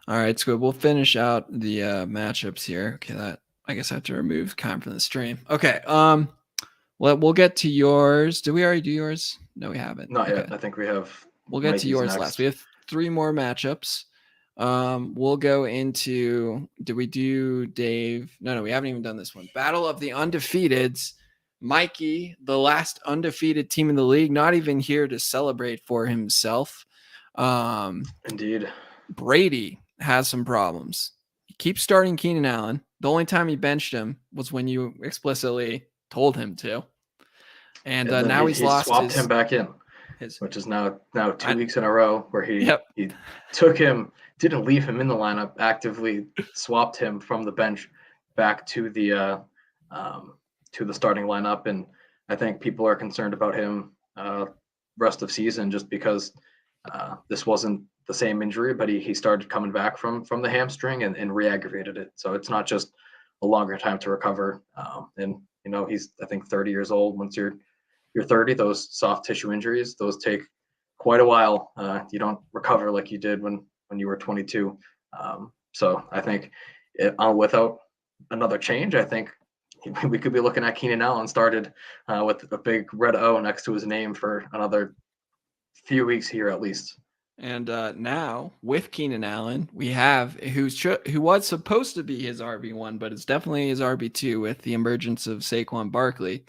All right, Squibb, we'll finish out the matchups here. Okay, that I guess I have to remove Cam from the stream. Okay, we'll get to yours. Did we already do yours? No, we haven't. Not yet. I think we have. We'll get to yours last. We have 3 more matchups. We'll go into. Did we do Dave? No, we haven't even done this one. Battle of the Undefeateds. Mikey, the last undefeated team in the league, not even here to celebrate for himself. Indeed. Brady has some problems. He keeps starting Keenan Allen. The only time he benched him was when you explicitly told him to. And now he's lost. Swapped him back in, which is now 2 weeks in a row where he took him, didn't leave him in the lineup, actively swapped him from the bench back to the starting lineup. And I think people are concerned about him rest of season just because this wasn't the same injury, but he started coming back from the hamstring and re-aggravated it. So it's not just a longer time to recover. And he's, I think, 30 years old. Once you're 30, those soft tissue injuries, those take quite a while. You don't recover like you did when you were 22. So I think without another change, I think we could be looking at Keenan Allen started with a big red O next to his name for another few weeks here at least. And now with Keenan Allen, we have who was supposed to be his RB1, but it's definitely his RB2 with the emergence of Saquon Barkley.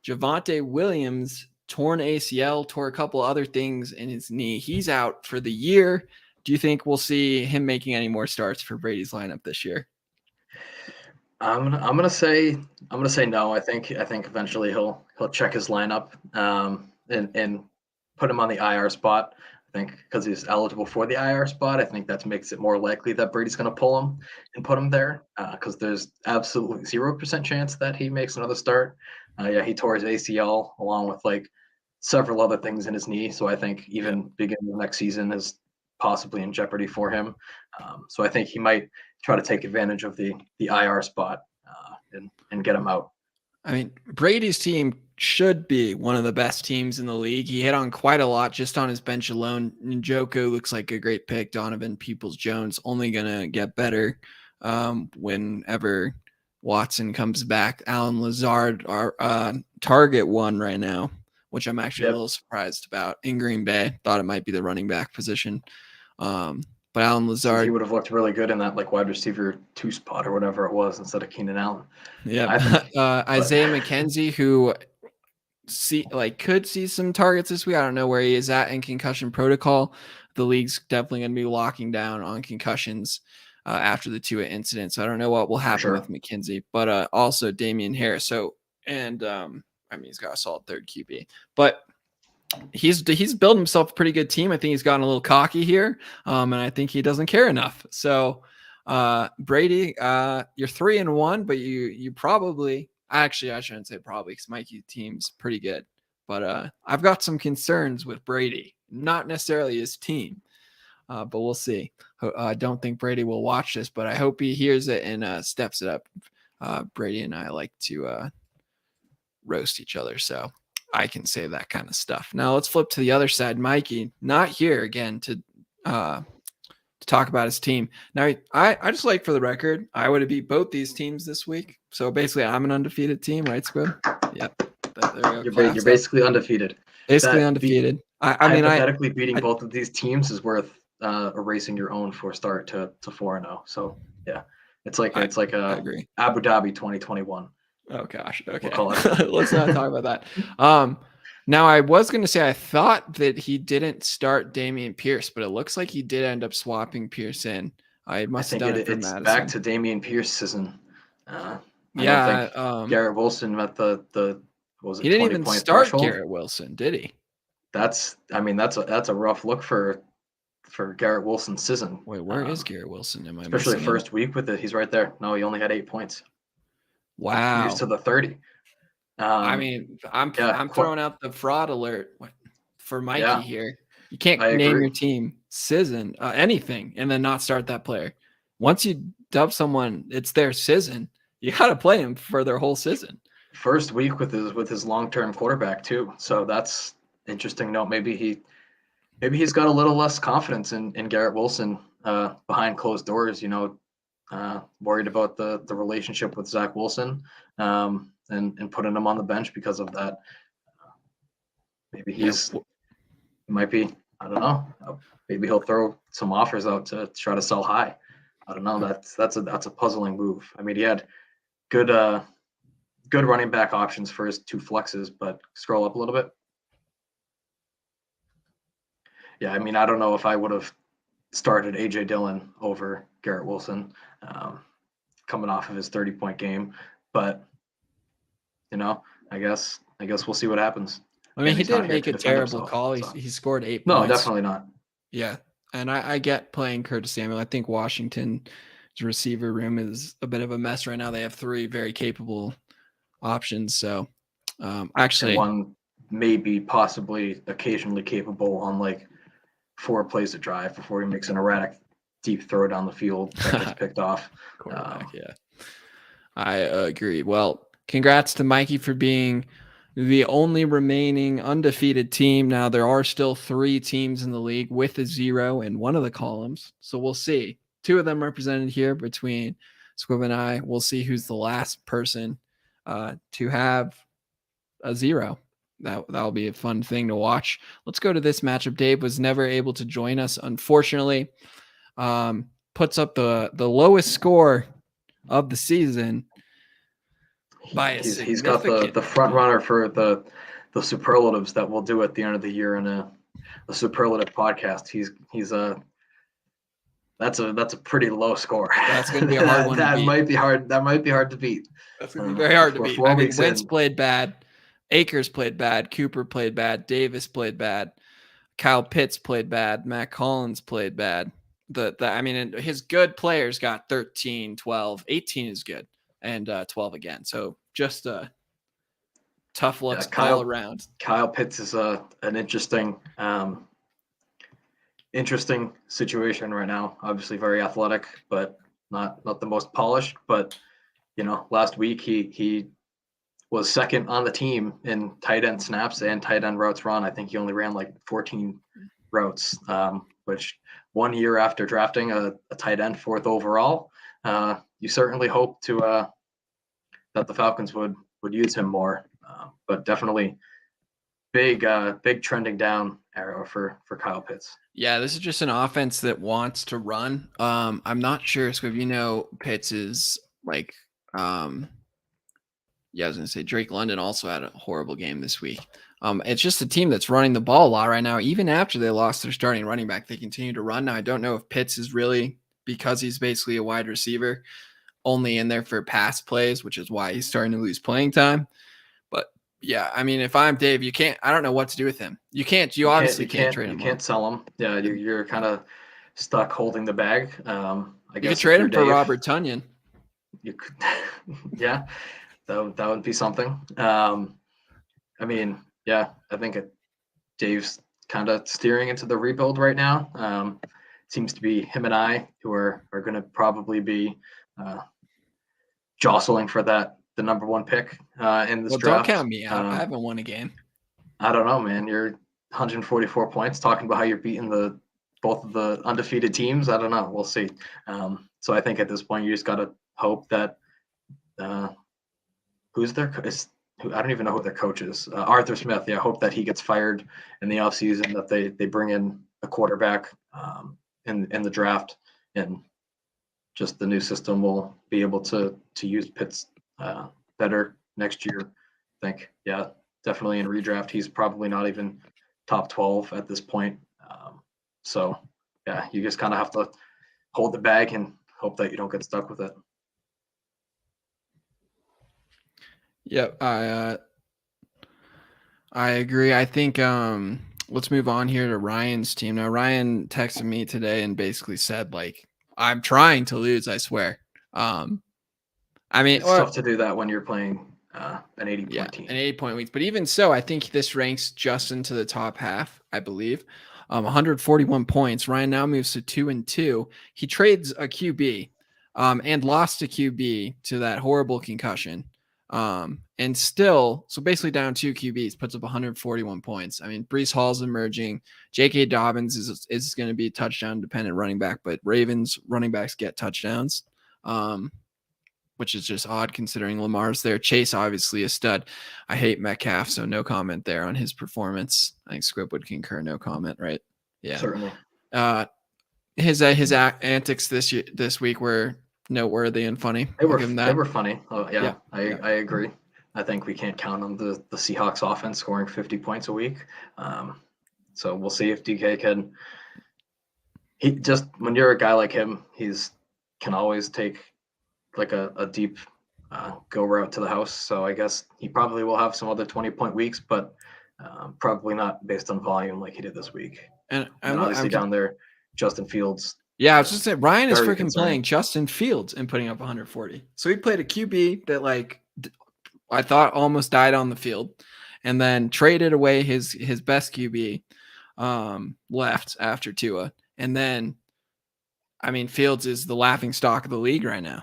Javonte Williams torn ACL, tore a couple other things in his knee. He's out for the year. Do you think we'll see him making any more starts for Brady's lineup this year? I'm gonna say no. I think eventually he'll check his lineup and put him on the IR spot. I think because he's eligible for the IR spot, I think that makes it more likely that Brady's going to pull him and put him there because there's absolutely 0% chance that he makes another start. He tore his ACL along with like several other things in his knee. So I think even beginning of next season is possibly in jeopardy for him. So I think he might try to take advantage of the IR spot and get him out. I mean, Brady's team should be one of the best teams in the league. He hit on quite a lot just on his bench alone. Njoku looks like a great pick. Donovan Peoples-Jones only going to get better whenever Watson comes back. Alan Lazard, our target one right now, which I'm actually a little surprised about in Green Bay. Thought it might be the running back position. But Alan Lazard, he would have looked really good in that like wide receiver 2 spot or whatever it was instead of Keenan Allen. Yeah, Isaiah McKenzie, who could see some targets this week. I don't know where he is at in concussion protocol. The league's definitely going to be locking down on concussions after the Tua incident. So I don't know what will happen with McKenzie, but also Damian Harris. So he's got a solid third QB, but he's built himself a pretty good team. I think he's gotten a little cocky here, and I think he doesn't care enough. So Brady, you're 3-1, but you probably. Actually, I shouldn't say probably because Mikey's team's pretty good. But I've got some concerns with Brady, not necessarily his team, but we'll see. I don't think Brady will watch this, but I hope he hears it and steps it up. Brady and I like to roast each other, so I can say that kind of stuff. Now let's flip to the other side. Mikey, not here again to talk about his team. Now, I just like for the record, I would have beat both these teams this week. So basically, I'm an undefeated team, right, Squibb? Yep. You're basically undefeated. Basically undefeated. Hypothetically, beating both of these teams is worth erasing your own for start to 4-0. So yeah, it's like Abu Dhabi 2021. Oh gosh. Okay. We'll call it. Let's not talk about that. Now I was going to say I thought that he didn't start Damian Pierce, but it looks like he did end up swapping Pierce in. I I must have think done it for it's back Madison. to Damian Pierce season. I don't Yeah. think Garrett Wilson met the what was He it, didn't 20 even point start threshold. Garrett Wilson, did he? That's a rough look for Garrett Wilson's season. Wait, where is Garrett Wilson? Am I Especially missing him? first week with it. He's right there. No, he only had 8 points. Wow. He's to the 30. I mean, I'm throwing out the fraud alert for Mikey here. You can't name your team season anything and then not start that player. Once you dub someone, it's their season. You got to play him for their whole season. First week with his long-term quarterback too. So that's interesting note. Maybe he's got a little less confidence in Garrett Wilson behind closed doors. Worried about the relationship with Zach Wilson and putting him on the bench because of that. Maybe he might be. I don't know. Maybe he'll throw some offers out to try to sell high. I don't know. That's a puzzling move. I mean, he had good running back options for his 2 flexes, but scroll up a little bit. Yeah, I mean, I don't know if I would have started AJ Dillon over Garrett Wilson coming off of his 30-point game, but I guess we'll see what happens. I mean, he didn't make a terrible call. He scored 8 points. No, definitely not. Yeah, and I get playing Curtis Samuel. I think Washington's receiver room is a bit of a mess right now. They have 3 very capable options. So actually, and one maybe possibly occasionally capable on like 4 plays a drive before he makes an erratic deep throw down the field that gets picked off. Quarterback, yeah. I agree. Well, congrats to Mikey for being the only remaining undefeated team. Now, there are still 3 teams in the league with a 0 in one of the columns. So we'll see. 2 of them represented here between Squibb and I. We'll see who's the last person to have a 0. That'll be a fun thing to watch. Let's go to this matchup. Dave was never able to join us, unfortunately. Puts up the lowest score of the season by a he's got the front runner for the superlatives that we'll do at the end of the year in a superlative podcast. He's that's a pretty low score. That's going to be a hard one. That might be hard to beat. That's going to be very hard to beat. I mean, Wentz played bad. Akers played bad. Cooper played bad. Davis played bad. Kyle Pitts played bad. Matt Collins played bad. I mean, his good players got 13, 12, 18 is good, and 12 again. So just tough looks all around. Kyle Pitts is an interesting situation right now. Obviously very athletic, but not the most polished. But last week he was second on the team in tight end snaps and tight end routes run. I think he only ran like 14 routes, which 1 year after drafting a tight end 4th overall, you certainly hope to that the Falcons would use him more. But definitely big trending down arrow for Kyle Pitts. Yeah, this is just an offense that wants to run. I'm not sure, Squibb, Pitts is like I was going to say Drake London also had a horrible game this week. It's just a team that's running the ball a lot right now. Even after they lost their starting running back, they continue to run. Now, I don't know if Pitts is really, because he's basically a wide receiver, only in there for pass plays, which is why he's starting to lose playing time. But yeah, I mean, if I'm Dave, I don't know what to do with him. You obviously can't trade him. You can't sell him. Yeah, you're kind of stuck holding the bag. I guess you could trade him for Robert Tonyan. You could, yeah. That would be something. I mean, yeah, I think Dave's kind of steering into the rebuild right now. Seems to be him and I who are going to probably be jostling for the number 1 pick in this draft. Don't count me out. I haven't won a game. I don't know, man. You're 144 points talking about how you're beating both of the undefeated teams. I don't know. We'll see. So I think at this point you just got to hope that I don't even know who their coach is. Arthur Smith. Yeah, I hope that he gets fired in the offseason, that they bring in a quarterback in the draft, and just the new system will be able to use Pitts better next year. I think, yeah, definitely in redraft, he's probably not even top 12 at this point. So, yeah, you just kind of have to hold the bag and hope that you don't get stuck with it. Yep, I agree. I think let's move on here to Ryan's team. Now Ryan texted me today and basically said like, I'm trying to lose, I swear. I mean, It's tough to do that when you're playing an 80-point team. An 80-point week. But even so, I think this ranks Justin to the top half, I believe. 141 points. Ryan now moves to 2-2. He trades a QB and lost a QB to that horrible concussion. And still, so basically down 2 QBs, puts up 141 points. I mean, Breece Hall's emerging. J.K. Dobbins is going to be a touchdown dependent running back, but Ravens running backs get touchdowns. Which is just odd considering Lamar's there. Chase, obviously a stud. I hate Metcalf, so no comment there on his performance. I think Squibb would concur, no comment, right? Yeah. Certainly. His antics this week were noteworthy and funny. They were funny. Oh, yeah. I agree. I think we can't count on the Seahawks offense scoring 50 points a week. So we'll see if DK can. He just, when you're a guy like him, can always take like a deep go route to the house. So I guess he probably will have some other 20-point weeks, but probably not based on volume like he did this week. And obviously down there, Justin Fields. Yeah, I was just saying, Ryan is freaking playing Justin Fields and putting up 140. So he played a QB that like I thought almost died on the field, and then traded away his best QB, left after Tua, and then, I mean, Fields is the laughing stock of the league right now.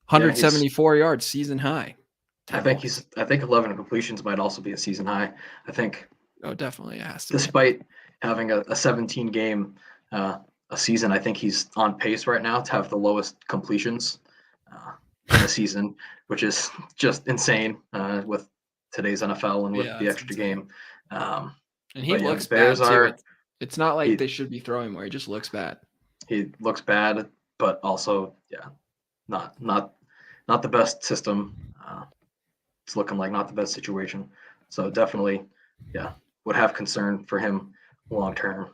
174 yards, season high. I think 11 completions might also be a season high. I think. Oh, definitely it has to. Despite having a 17 game a season, I think he's on pace right now to have the lowest completions in the season, which is just insane with today's NFL and with the extra game. And he looks bad too. It's not like they should be throwing more. He just looks bad. He looks bad, but also, not the best system. It's looking like not the best situation. So definitely, would have concern for him long term.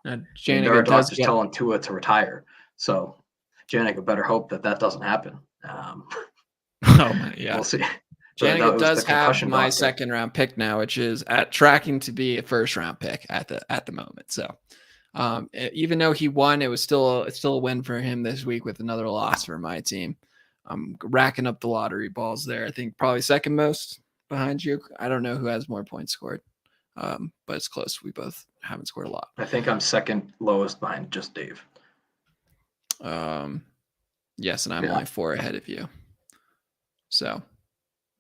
There are doctors telling Tua to retire. So Janica better hope that doesn't happen. We'll see. Janica does have my second round pick now, which is tracking to be a first round pick at the moment. So even though he won, it's still a win for him this week with another loss for my team. I'm racking up the lottery balls there. I think probably second most behind you. I don't know who has more points scored, but it's close. We both haven't scored a lot. I think I'm second lowest behind just Dave. Yes, and I'm only 4 ahead of you. So,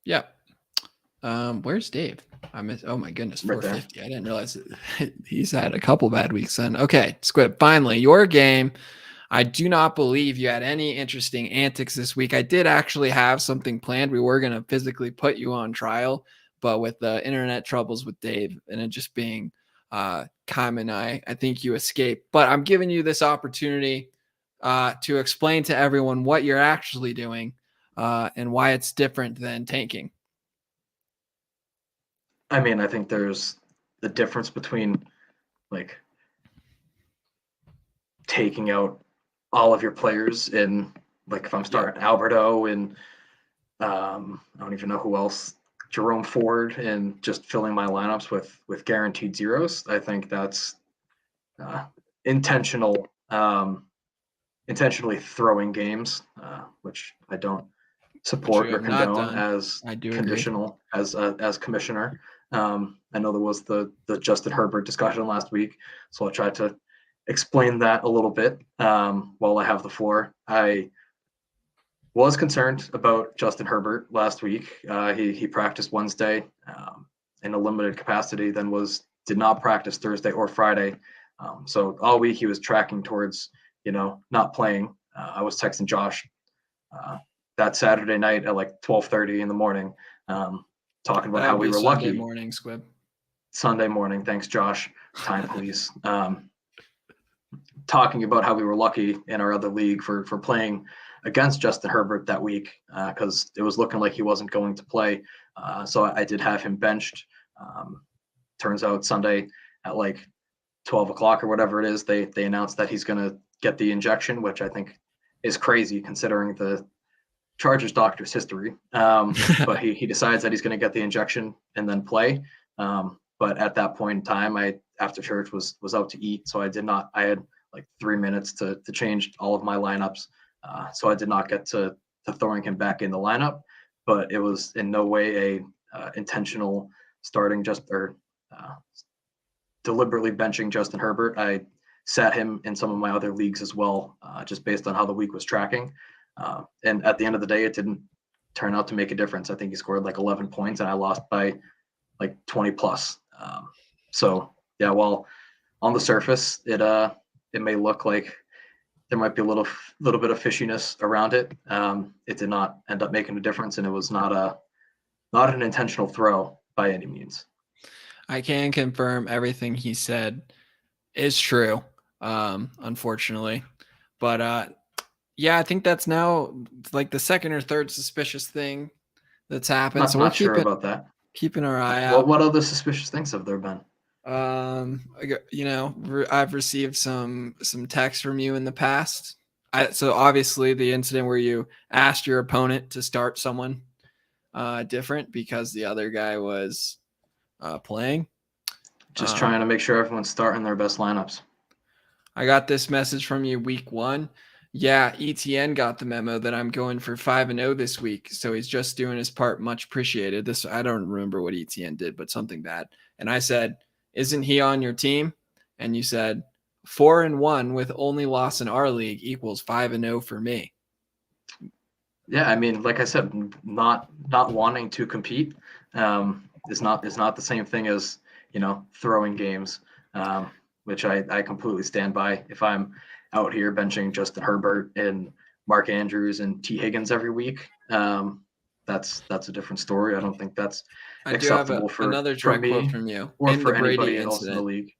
yeah. Where's Dave? Oh my goodness, 450. I didn't realize he's had a couple bad weeks then. Okay, Squibb, finally, your game. I do not believe you had any interesting antics this week. I did actually have something planned. We were going to physically put you on trial, but with the internet troubles with Dave and it just being common, I think you escaped. But I'm giving you this opportunity to explain to everyone what you're actually doing and why it's different than tanking. I mean, I think there's the difference between like taking out all of your players in, like, if I'm starting Alberto and I don't even know who else, Jerome Ford, and just filling my lineups with guaranteed zeros. I think that's intentionally throwing games, which I don't support or condone as conditional as commissioner. I know there was the Justin Herbert discussion last week, so I'll try to explain that a little bit while I have the floor. I was concerned about Justin Herbert last week. He practiced Wednesday in a limited capacity, then did not practice Thursday or Friday. So all week he was tracking towards, not playing. I was texting Josh that Saturday night at like 12:30 in the morning, talking about how we were lucky. Sunday morning, Squibb. Sunday morning. Thanks, Josh. Time, please. talking about how we were lucky in our other league for playing against Justin Herbert that week because it was looking like he wasn't going to play. So I did have him benched. Turns out Sunday at like 12 o'clock or whatever it is, they announced that he's going to get the injection, which I think is crazy considering the Chargers doctor's history. But he decides that he's going to get the injection and then play. But at that point in time, I after church was out to eat, so I did not. I had like 3 minutes to change all of my lineups, so I did not get to throwing him back in the lineup. But it was in no way a intentional starting deliberately benching Justin Herbert. I sat him in some of my other leagues as well, just based on how the week was tracking. And at the end of the day, it didn't turn out to make a difference. I think he scored like 11 points, and I lost by like 20 plus. So yeah, while on the surface, it may look like there might be a little bit of fishiness around it. It did not end up making a difference, and it was not an intentional throw by any means. I can confirm everything he said is true, unfortunately. But yeah, I think that's now like the second or third suspicious thing that's happened. So we're sure about that. Keeping our eye out. What other suspicious things have there been? I've received some texts from you in the past. So obviously the incident where you asked your opponent to start someone different because the other guy was playing. Just trying to make sure everyone's starting their best lineups. I got this message from you week 1. Yeah, ETN got the memo that I'm going for 5-0 this week, so he's just doing his part. Much appreciated. This I don't remember what ETN did, but something bad. And I said, "Isn't he on your team?" And you said, 4-1 with only loss in our league equals 5-0 for me. Yeah, I mean, like I said, not wanting to compete is not the same thing as throwing games, which I completely stand by. If I'm out here benching Justin Herbert and Mark Andrews and T. Higgins every week, that's a different story. I don't think that's acceptable for another direct me quote from you or for anybody else in the league.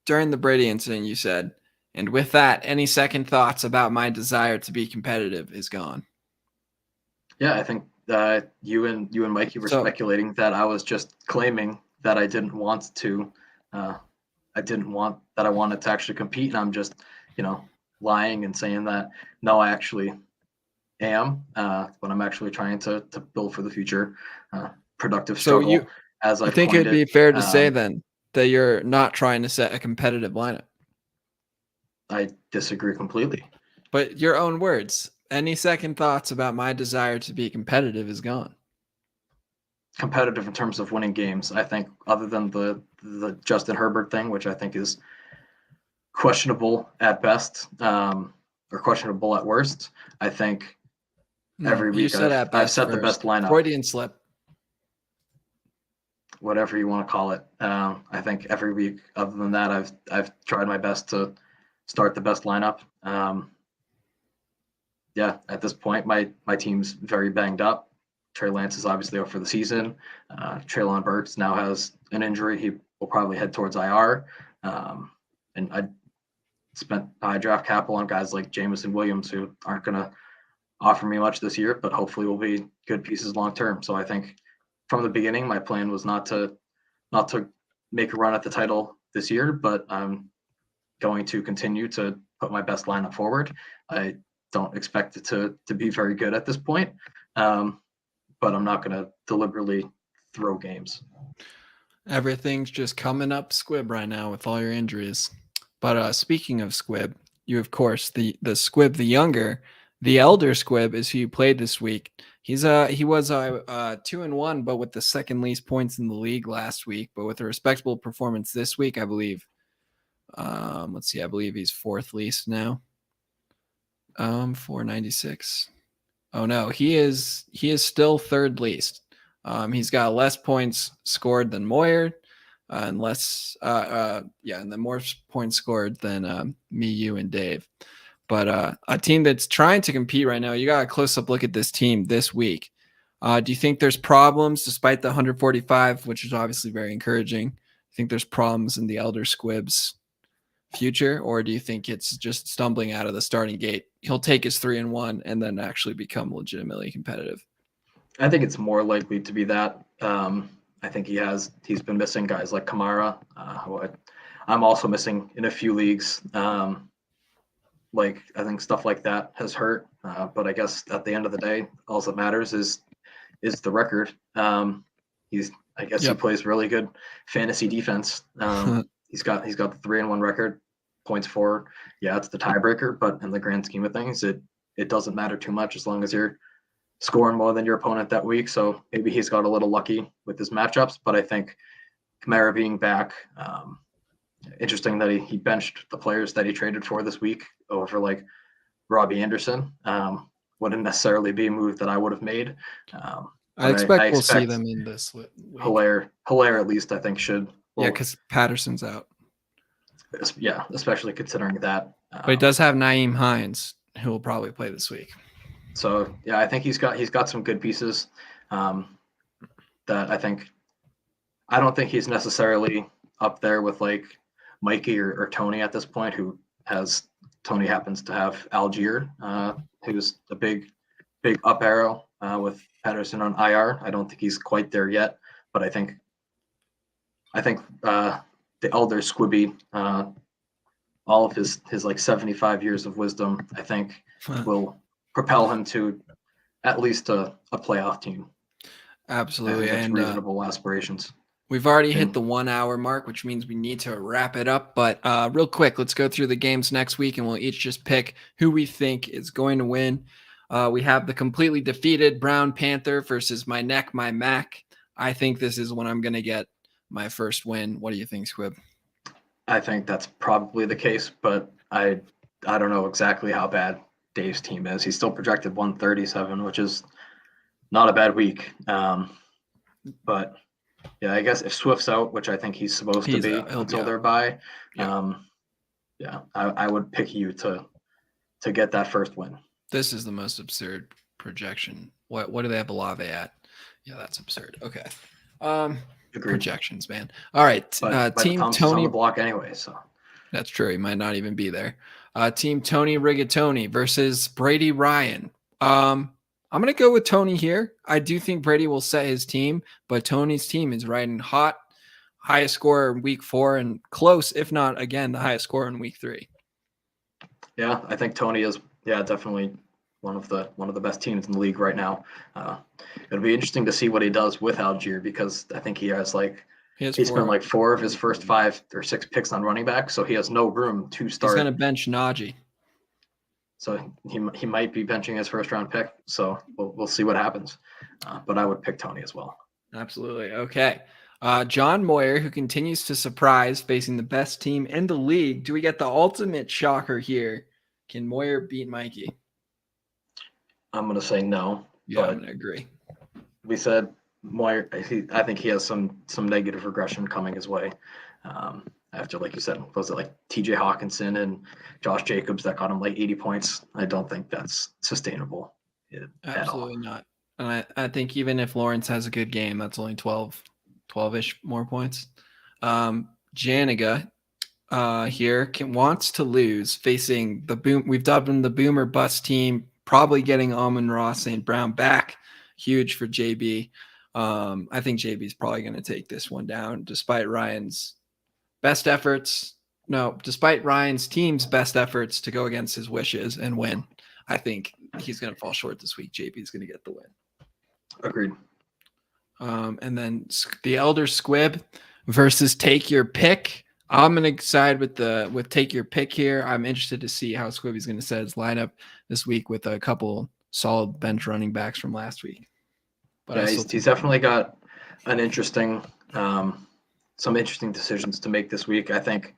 During the Brady incident, you said, "And with that, any second thoughts about my desire to be competitive is gone." Yeah, I think you and Mikey were speculating that I was just claiming that I didn't want to. I wanted to actually compete, and I'm just lying and saying that no, I actually am, but I'm actually trying to build for the future. Productive struggle, as I think it'd be fair to say then that you're not trying to set a competitive lineup. I disagree completely. But your own words. Any second thoughts about my desire to be competitive is gone. Competitive in terms of winning games, I think, other than the Justin Herbert thing, which I think is questionable at best, or questionable at worst. I think every week I've set the best lineup. Freudian slip. Whatever you want to call it. I think every week, other than that, I've tried my best to start the best lineup. Yeah, at this point, my team's very banged up. Trey Lance is obviously out for the season. Treylon Burks now has an injury. He will probably head towards IR. And I spent high draft capital on guys like Jameson Williams, who aren't going to offer me much this year, but hopefully will be good pieces long term. So I think from the beginning, my plan was not to make a run at the title this year, but I'm going to continue to put my best lineup forward. I don't expect it to be very good at this point, but I'm not going to deliberately throw games. Everything's just coming up Squibb right now with all your injuries. But speaking of Squibb, you of course the Squibb the younger, the elder Squibb is who you played this week. He was 2-1, but with the second least points in the league last week, but with a respectable performance this week, I believe. Let's see, I believe he's fourth least now. 496. Oh no, he is still third least. He's got less points scored than Moyer, and and then more points scored than me, you, and Dave. But a team that's trying to compete right now, you got a close-up look at this team this week. Do you think there's problems despite the 145, which is obviously very encouraging? I think there's problems in the elder Squibb's future, or do you think it's just stumbling out of the starting gate? He'll take his 3-1 and then actually become legitimately competitive. I think it's more likely to be that. I think he's been missing guys like Kamara, who I'm also missing in a few leagues. Like I think stuff like that has hurt, but I guess at the end of the day, all that matters is the record. He plays really good fantasy defense. He's got the 3-1 record, points for. Yeah, it's the tiebreaker, but in the grand scheme of things, it doesn't matter too much as long as you're scoring more than your opponent that week. So maybe he's got a little lucky with his matchups, but I think Kamara being back, interesting that he benched the players that he traded for this week over like Robbie Anderson. Wouldn't necessarily be a move that I would have made. I expect we'll see them in this week. Hilaire at least I think should. Well, yeah, because Patterson's out. Yeah, especially considering that. But he does have Nyheim Hines, who will probably play this week. So yeah, I think he's got some good pieces. That I don't think he's necessarily up there with like Mikey or Tony at this point. Tony happens to have Algier, who's a big up arrow with Patterson on IR. I don't think he's quite there yet, but I think the elder Squibby, all of his like 75 years of wisdom, I think will propel him to at least a playoff team. Absolutely, and reasonable aspirations. We've already hit the 1 hour mark, which means we need to wrap it up. But real quick, let's go through the games next week, and we'll each just pick who we think is going to win. We have the completely defeated Brown Panther versus my neck, my Mac. I think this is when I'm going to get my first win. What do you think, Squibb? I think that's probably the case, but I don't know exactly how bad Dave's team is. He's still projected 137, which is not a bad week. But yeah, I guess if Swift's out, which I think he's supposed to be until they're bye, I would pick you to get that first win. This is the most absurd projection. What do they have Olave at? Yeah, that's absurd. Okay. Projections, man. All right. Team Tony on the block anyway, so that's true. He might not even be there. Team Tony Rigatoni versus Brady Ryan. I'm going to go with Tony here. I do think Brady will set his team, but Tony's team is riding hot. Highest scorer in week 4 and close, if not, again, the highest scorer in week 3. Yeah, I think Tony is, definitely one of the best teams in the league right now. It'll be interesting to see what he does with Algier because I think he spent like 4 of his first 5 or 6 picks on running back, so he has no room to start. He's going to bench Najee. So he might be benching his first round pick. So we'll see what happens. But I would pick Tony as well. Absolutely. Okay. John Moyer, who continues to surprise, facing the best team in the league. Do we get the ultimate shocker here? Can Moyer beat Mikey? I'm going to say no. Yeah, I'm going to agree. We said Moyer, I think he has some negative regression coming his way. After, like you said, was it like TJ Hawkinson and Josh Jacobs that got him like 80 points? I don't think that's sustainable. Absolutely not. And I think even if Lawrence has a good game, that's only 12-ish more points. Janiga here wants to lose, facing the boom. We've dubbed him the boomer bust team, probably getting Amon-Ra St. Brown back. Huge for JB. I think JB's probably going to take this one down despite Ryan's team's best efforts to go against his wishes and win. I think he's going to fall short this week. JB's going to get the win. Agreed. And then the elder Squibb versus Take Your Pick. I'm going to side with Take Your Pick here. I'm interested to see how Squibby's going to set his lineup this week with a couple solid bench running backs from last week. But he's definitely got an interesting some interesting decisions to make this week. I think,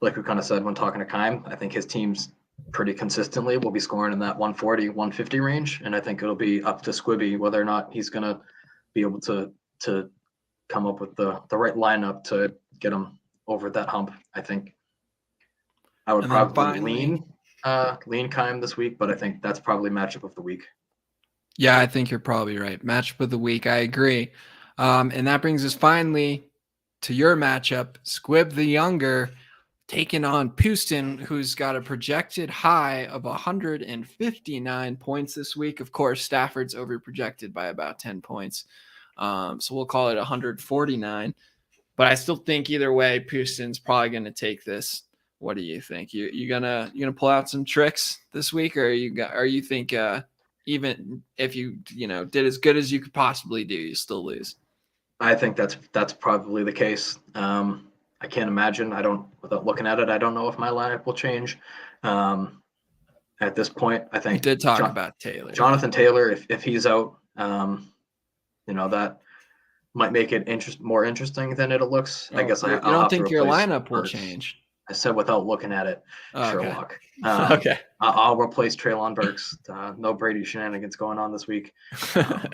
like we kind of said when talking to Kime, I think his team's pretty consistently will be scoring in that 140, 150 range. And I think it'll be up to Squibby whether or not he's going to be able to come up with the right lineup to get him over that hump. I think I would probably lean Kime this week, but I think that's probably matchup of the week. Yeah, I think you're probably right. Matchup of the week. I agree. And that brings us finally to your matchup, Squibb the Younger taking on Houston, who's got a projected high of 159 points this week. Of course, Stafford's overprojected by about 10 points. So we'll call it 149. But I still think either way, Houston's probably going to take this. What do you think? You gonna pull out some tricks this week, or you think even if you did as good as you could possibly do, you still lose? I think that's probably the case. I can't imagine. Without looking at it, I don't know if my lineup will change. At this point, I think You did talk about Taylor. Jonathan Taylor, if he's out, that might make it more interesting than it looks. I guess you I'll don't have think to your replace lineup will Ertz. change? I said without looking at it, Okay. Sherlock. Okay. I'll replace Treylon Burks. No Brady shenanigans going on this week. I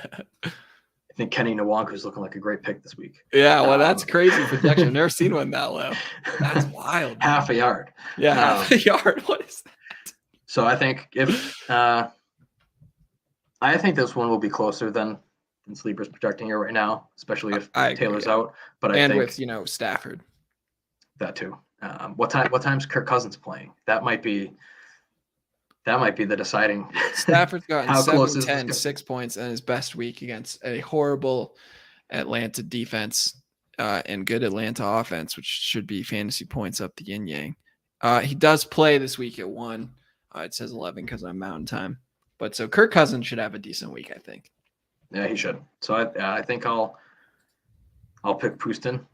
think Kenny Nwanku's looking like a great pick this week. Yeah, well, that's crazy projection. I've never seen one that low. That's wild. Half a yard. Yeah, half a yard. What is that? So I think I think this one will be closer than Sleeper's projecting here right now, especially if Taylor's out. But I think with Stafford. That too. What time's Kirk Cousins playing? That might be the deciding. Stafford's gotten How 7-10, 6 points in his best week against a horrible Atlanta defense and good Atlanta offense, which should be fantasy points up the yin yang. He does play this week at 1. It says 11 because I'm Mountain Time. But so Kirk Cousins should have a decent week, I think. Yeah, he should. So I think I'll pick Houston.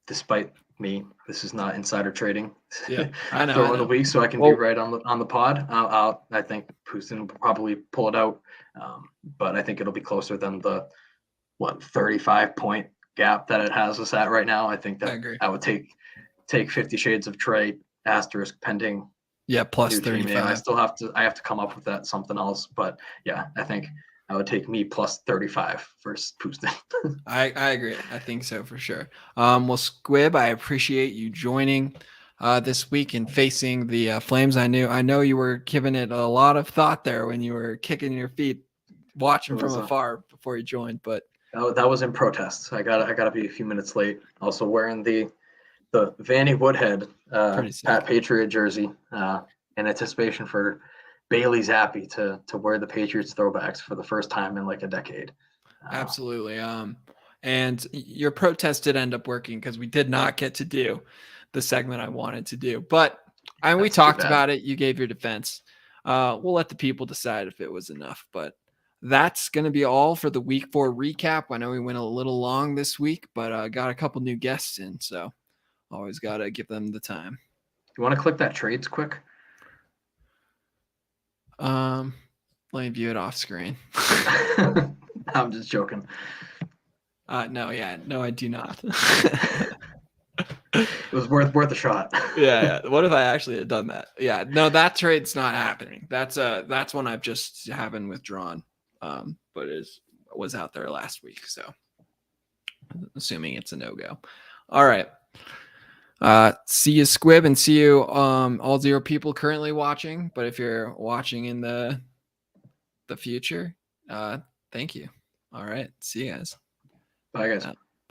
Despite me, this is not insider trading. Yeah, I know. Throw of the week, so I can be right on the pod. I think Houston will probably pull it out, but I think it'll be closer than the 35 point gap that it has us at right now. I think that I would take 50 Shades of Trey asterisk pending. Yeah, plus 35. I have to come up with that something else, but yeah, I think I would take me plus 35 versus Houston. I agree. I think so for sure. Well, Squibb, I appreciate you joining this week and facing the Flames. I know you were giving it a lot of thought there when you were kicking your feet, watching from afar before you joined. But that was in protest. I gotta be a few minutes late. Also wearing the Vanny Woodhead Pat Patriot jersey in anticipation for Bailey Zappi to wear the Patriots throwbacks for the first time in like a decade. Absolutely. And your protest did end up working because we did not get to do the segment I wanted to do. But we talked about it. You gave your defense. We'll let the people decide if it was enough. But that's going to be all for the week 4 recap. I know we went a little long this week, but got a couple new guests in. So always got to give them the time. You want to click that trades quick? Let me view it off screen. I'm just joking. No, I do not. It was worth a shot. Yeah. What if I actually had done that? Yeah. No, that trade's not happening. That's one I've just haven't withdrawn. But was out there last week, so assuming it's a no-go. All right. See you, Squibb, and see you all 0 people currently watching. But if you're watching in the future, thank you. All right. See you guys. Bye, guys.